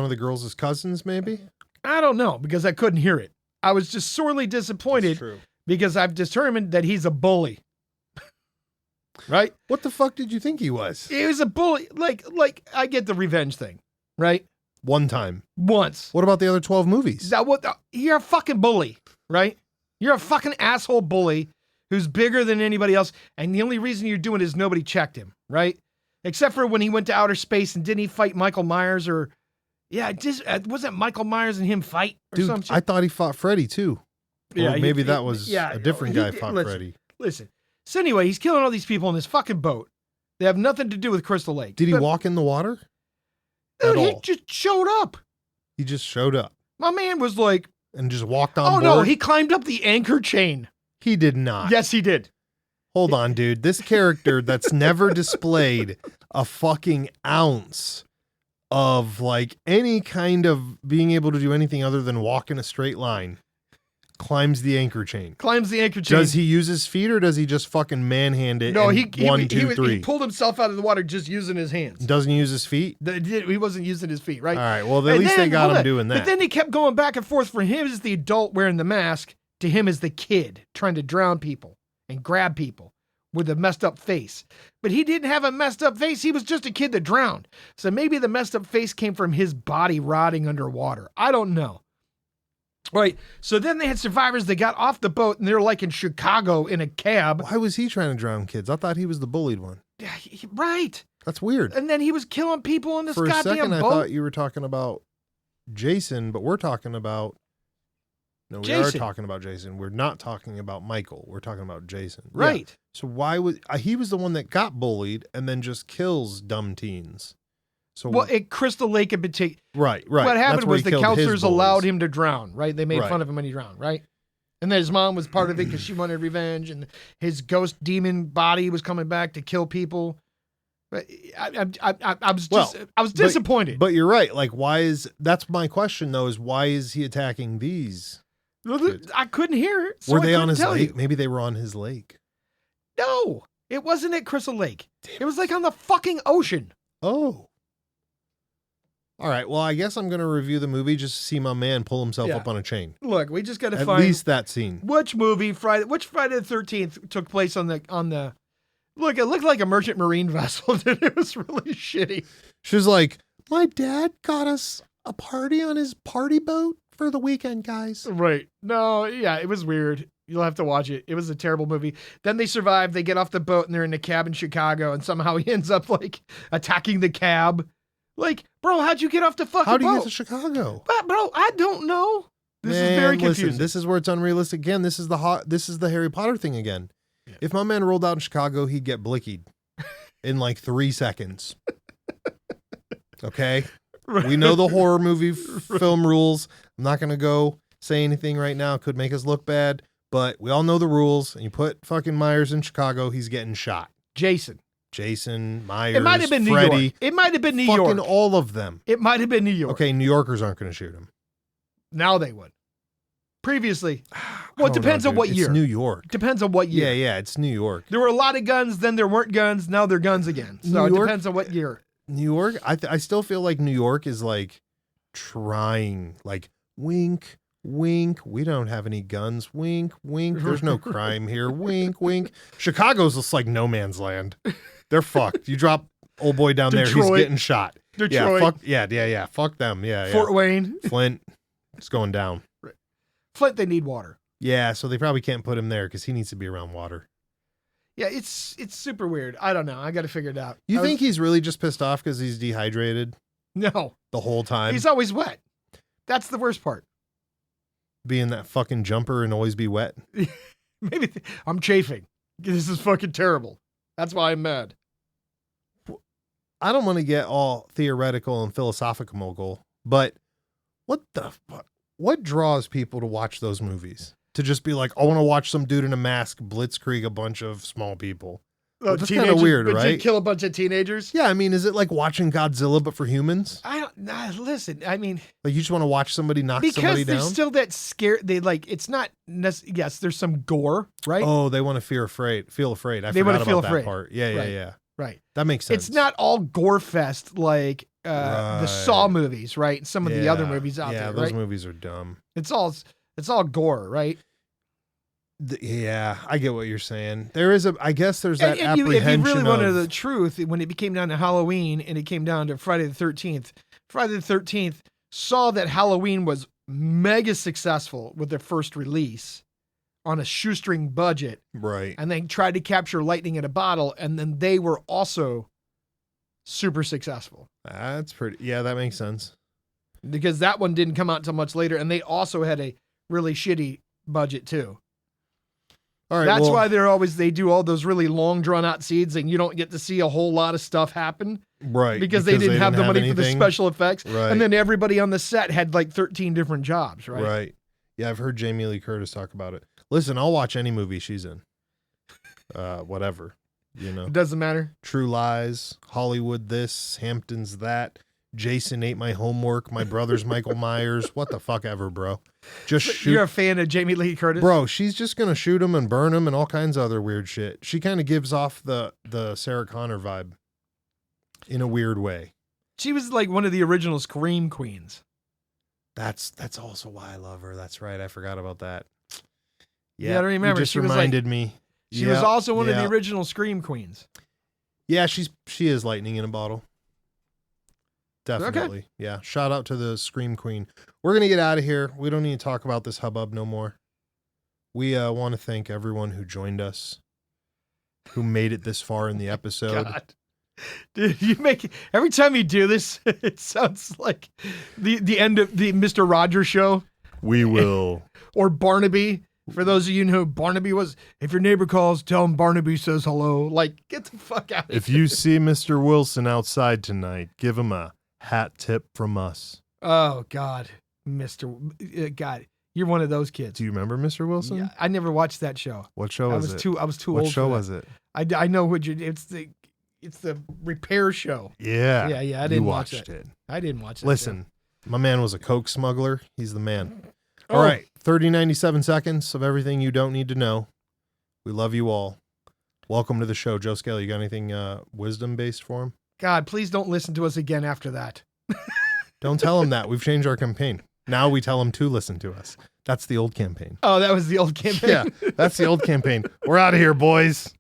[SPEAKER 1] the girls' cousins, maybe?
[SPEAKER 2] I don't know, because I couldn't hear it. I was just sorely disappointed because I've determined that he's a bully. Right?
[SPEAKER 1] What the fuck did you think he was?
[SPEAKER 2] He was a bully. Like I get the revenge thing. Right?
[SPEAKER 1] One time.
[SPEAKER 2] Once.
[SPEAKER 1] What about the other 12 movies?
[SPEAKER 2] You're a fucking bully, right? You're a fucking asshole bully who's bigger than anybody else, and the only reason you're doing it is nobody checked him, right? Except for when he went to outer space and didn't he fight Michael Myers or... Yeah, wasn't Michael Myers and him fight or some shit?
[SPEAKER 1] I thought he fought Freddy too.
[SPEAKER 2] Yeah,
[SPEAKER 1] or maybe that was a different guy fought Freddy.
[SPEAKER 2] Listen. So anyway, he's killing all these people in this fucking boat. They have nothing to do with Crystal Lake.
[SPEAKER 1] Did he walk in the water?
[SPEAKER 2] Dude, he just showed up.
[SPEAKER 1] He just showed up.
[SPEAKER 2] My man was like...
[SPEAKER 1] And just walked on board?
[SPEAKER 2] Oh, no, he climbed up the anchor chain.
[SPEAKER 1] He did not.
[SPEAKER 2] Yes, he did.
[SPEAKER 1] Hold on, dude. This character that's never displayed a fucking ounce of like any kind of being able to do anything other than walk in a straight line Climbs the anchor chain.
[SPEAKER 2] Climbs the anchor chain.
[SPEAKER 1] Does he use his feet or does he just fucking manhand it?
[SPEAKER 2] No,
[SPEAKER 1] and
[SPEAKER 2] he pulled himself out of the water just using his hands.
[SPEAKER 1] Doesn't he use his feet?
[SPEAKER 2] He wasn't using his feet, right?
[SPEAKER 1] All right. Well, at least they got him doing that.
[SPEAKER 2] But then he kept going back and forth. For him as the adult wearing the mask, to him as the kid trying to drown people and grab people with a messed up face. But he didn't have a messed up face. He was just a kid that drowned. So maybe the messed up face came from his body rotting underwater. I don't know. Right. So then they had survivors that got off the boat and they're like in Chicago in a cab.
[SPEAKER 1] Why was he trying to drown kids? I thought he was the bullied one.
[SPEAKER 2] Yeah, right.
[SPEAKER 1] That's weird.
[SPEAKER 2] And then he was killing people in this
[SPEAKER 1] For
[SPEAKER 2] goddamn
[SPEAKER 1] a second,
[SPEAKER 2] boat.
[SPEAKER 1] I thought you were talking about Jason, but we're talking about... No, we are talking about Jason. We're not talking about Michael. We're talking about Jason.
[SPEAKER 2] Right.
[SPEAKER 1] Yeah. So why was... he was the one that got bullied and then just kills dumb teens. So
[SPEAKER 2] well, at Crystal Lake in particular.
[SPEAKER 1] Right.
[SPEAKER 2] What happened was the counselors allowed
[SPEAKER 1] him.
[SPEAKER 2] him to drown, right? They made fun of him when he drowned, right? And then his mom was part of it because she wanted revenge, and his ghost demon body was coming back to kill people. But I was disappointed.
[SPEAKER 1] But you're right. Like, that's my question though, is why is he attacking these?
[SPEAKER 2] I couldn't hear it. So
[SPEAKER 1] were they on his lake? Maybe they were on his lake.
[SPEAKER 2] No, it wasn't at Crystal Lake. It was like on the fucking ocean.
[SPEAKER 1] Oh. All right. Well, I guess I'm going to review the movie just to see my man pull himself up on a chain.
[SPEAKER 2] Look, we just got to find
[SPEAKER 1] at least that scene.
[SPEAKER 2] Which Friday the 13th took place on the. Look, it looked like a merchant marine vessel. It was really shitty.
[SPEAKER 1] She was like, "My dad got us a party on his party boat for the weekend, guys."
[SPEAKER 2] Right. No, yeah, it was weird. You'll have to watch it. It was a terrible movie. Then they survive. They get off the boat and they're in a cab in Chicago, and somehow he ends up like attacking the cab. Like, bro, how'd you get off the fucking boat?
[SPEAKER 1] How do you get to Chicago?
[SPEAKER 2] But, bro, I don't know. This is very confusing.
[SPEAKER 1] Listen, this is where it's unrealistic again. This is the Harry Potter thing again. Yeah. If my man rolled out in Chicago, he'd get blickied in like 3 seconds. Okay? Right. We know the horror movie film rules. I'm not going to go say anything right now. It could make us look bad, but we all know the rules. And you put fucking Myers in Chicago, he's getting shot. Jason, Myers,
[SPEAKER 2] it might have been
[SPEAKER 1] Freddy.
[SPEAKER 2] New York. It might have been New York.
[SPEAKER 1] Fucking all of them.
[SPEAKER 2] It might have been New York.
[SPEAKER 1] Okay, New Yorkers aren't going to shoot him.
[SPEAKER 2] Now they would. Previously. Well, it depends on what year.
[SPEAKER 1] It's New York.
[SPEAKER 2] Depends on what year.
[SPEAKER 1] Yeah, it's New York.
[SPEAKER 2] There were a lot of guns, then there weren't guns, now they're guns again. So it depends on what year.
[SPEAKER 1] New York, I still feel like New York is like trying, like, wink, wink, we don't have any guns. Wink, wink, there's no crime here. Wink, wink. Chicago's just like no man's land. They're fucked. You drop old boy down there, he's getting shot.
[SPEAKER 2] Detroit.
[SPEAKER 1] Yeah. Fuck them. Yeah.
[SPEAKER 2] Fort Wayne.
[SPEAKER 1] Flint. It's going down.
[SPEAKER 2] Right. Flint, they need water.
[SPEAKER 1] Yeah, so they probably can't put him there because he needs to be around water.
[SPEAKER 2] Yeah, it's super weird. I don't know. I got to figure it out.
[SPEAKER 1] You think he's really just pissed off because he's dehydrated?
[SPEAKER 2] No.
[SPEAKER 1] The whole time?
[SPEAKER 2] He's always wet. That's the worst part.
[SPEAKER 1] Being that fucking jumper and always be wet?
[SPEAKER 2] Maybe I'm chafing. This is fucking terrible. That's why I'm mad.
[SPEAKER 1] I don't want to get all theoretical and philosophical, but what the fuck? What draws people to watch those movies? To just be like, I want to watch some dude in a mask blitzkrieg a bunch of small people. That's kind of weird, right?
[SPEAKER 2] Kill a bunch of teenagers?
[SPEAKER 1] Yeah, I mean, is it like watching Godzilla but for humans?
[SPEAKER 2] Listen, I mean,
[SPEAKER 1] like you just want to watch somebody knock somebody down?
[SPEAKER 2] Because there's still that scare. They like, it's not, yes, there's some gore, right?
[SPEAKER 1] Oh, they want to feel afraid. They forgot about that part. Yeah.
[SPEAKER 2] Right.
[SPEAKER 1] That makes sense.
[SPEAKER 2] It's not all gore fest like the Saw movies, right? Some of the other movies out there,
[SPEAKER 1] Yeah, those movies are dumb.
[SPEAKER 2] It's all gore, right?
[SPEAKER 1] Yeah, I get what you're saying. I guess there's that apprehension.
[SPEAKER 2] If you really wanted the truth, when it came down to Halloween and it came down to Friday the 13th saw that Halloween was mega successful with their first release on a shoestring budget.
[SPEAKER 1] Right.
[SPEAKER 2] And they tried to capture lightning in a bottle, and then they were also super successful.
[SPEAKER 1] That's that makes sense.
[SPEAKER 2] Because that one didn't come out until much later, and they also had a really shitty budget too. All right, that's why they do all those really long drawn out scenes and you don't get to see a whole lot of stuff happen.
[SPEAKER 1] Right.
[SPEAKER 2] Because they didn't have the money for the special effects.
[SPEAKER 1] Right.
[SPEAKER 2] And then everybody on the set had like 13 different jobs, right?
[SPEAKER 1] Right. Yeah, I've heard Jamie Lee Curtis talk about it. Listen, I'll watch any movie she's in. Whatever. You know.
[SPEAKER 2] It doesn't matter.
[SPEAKER 1] True Lies, Hollywood this, Hamptons that. Jason ate my homework. My brother's Michael Myers. What the fuck ever, bro. Just shoot.
[SPEAKER 2] You're a fan of Jamie Lee Curtis?
[SPEAKER 1] Bro, she's just going to shoot him and burn him and all kinds of other weird shit. She kind of gives off the Sarah Connor vibe in a weird way.
[SPEAKER 2] She was like one of the original Scream queens.
[SPEAKER 1] That's also why I love her. That's right. I forgot about that.
[SPEAKER 2] Yeah, I remember.
[SPEAKER 1] You just reminded me.
[SPEAKER 2] She was also one of the original Scream queens.
[SPEAKER 1] Yeah, she is lightning in a bottle. Definitely. Okay. Yeah. Shout out to the Scream Queen. We're going to get out of here. We don't need to talk about this hubbub no more. We want to thank everyone who joined us, who made it this far in the episode.
[SPEAKER 2] God. Dude, you make every time you do this, it sounds like the end of the Mr. Rogers show.
[SPEAKER 1] We will.
[SPEAKER 2] Or Barnaby. For those of you who know who Barnaby was, if your neighbor calls, tell him Barnaby says hello. Like, get the fuck out of here.
[SPEAKER 1] If you see Mr. Wilson outside tonight, give him a hat tip from us.
[SPEAKER 2] Oh, God. God, you're one of those kids.
[SPEAKER 1] Do you remember Mr. Wilson?
[SPEAKER 2] Yeah, I never watched that show.
[SPEAKER 1] What show was it?
[SPEAKER 2] I was too old.
[SPEAKER 1] What show was it?
[SPEAKER 2] I know what it's the repair show.
[SPEAKER 1] Yeah.
[SPEAKER 2] I didn't watch
[SPEAKER 1] it.
[SPEAKER 2] I didn't watch it.
[SPEAKER 1] Listen, my man was a coke smuggler. He's the man. All right. 97 seconds of everything you don't need to know. We love you all. Welcome to the show. Joe Scale, you got anything wisdom-based for him?
[SPEAKER 2] God, please don't listen to us again after that.
[SPEAKER 1] Don't tell him that. We've changed our campaign. Now we tell him to listen to us. That's the old campaign.
[SPEAKER 2] Oh, that was the old campaign?
[SPEAKER 1] Yeah, that's the old campaign. We're out of here, boys.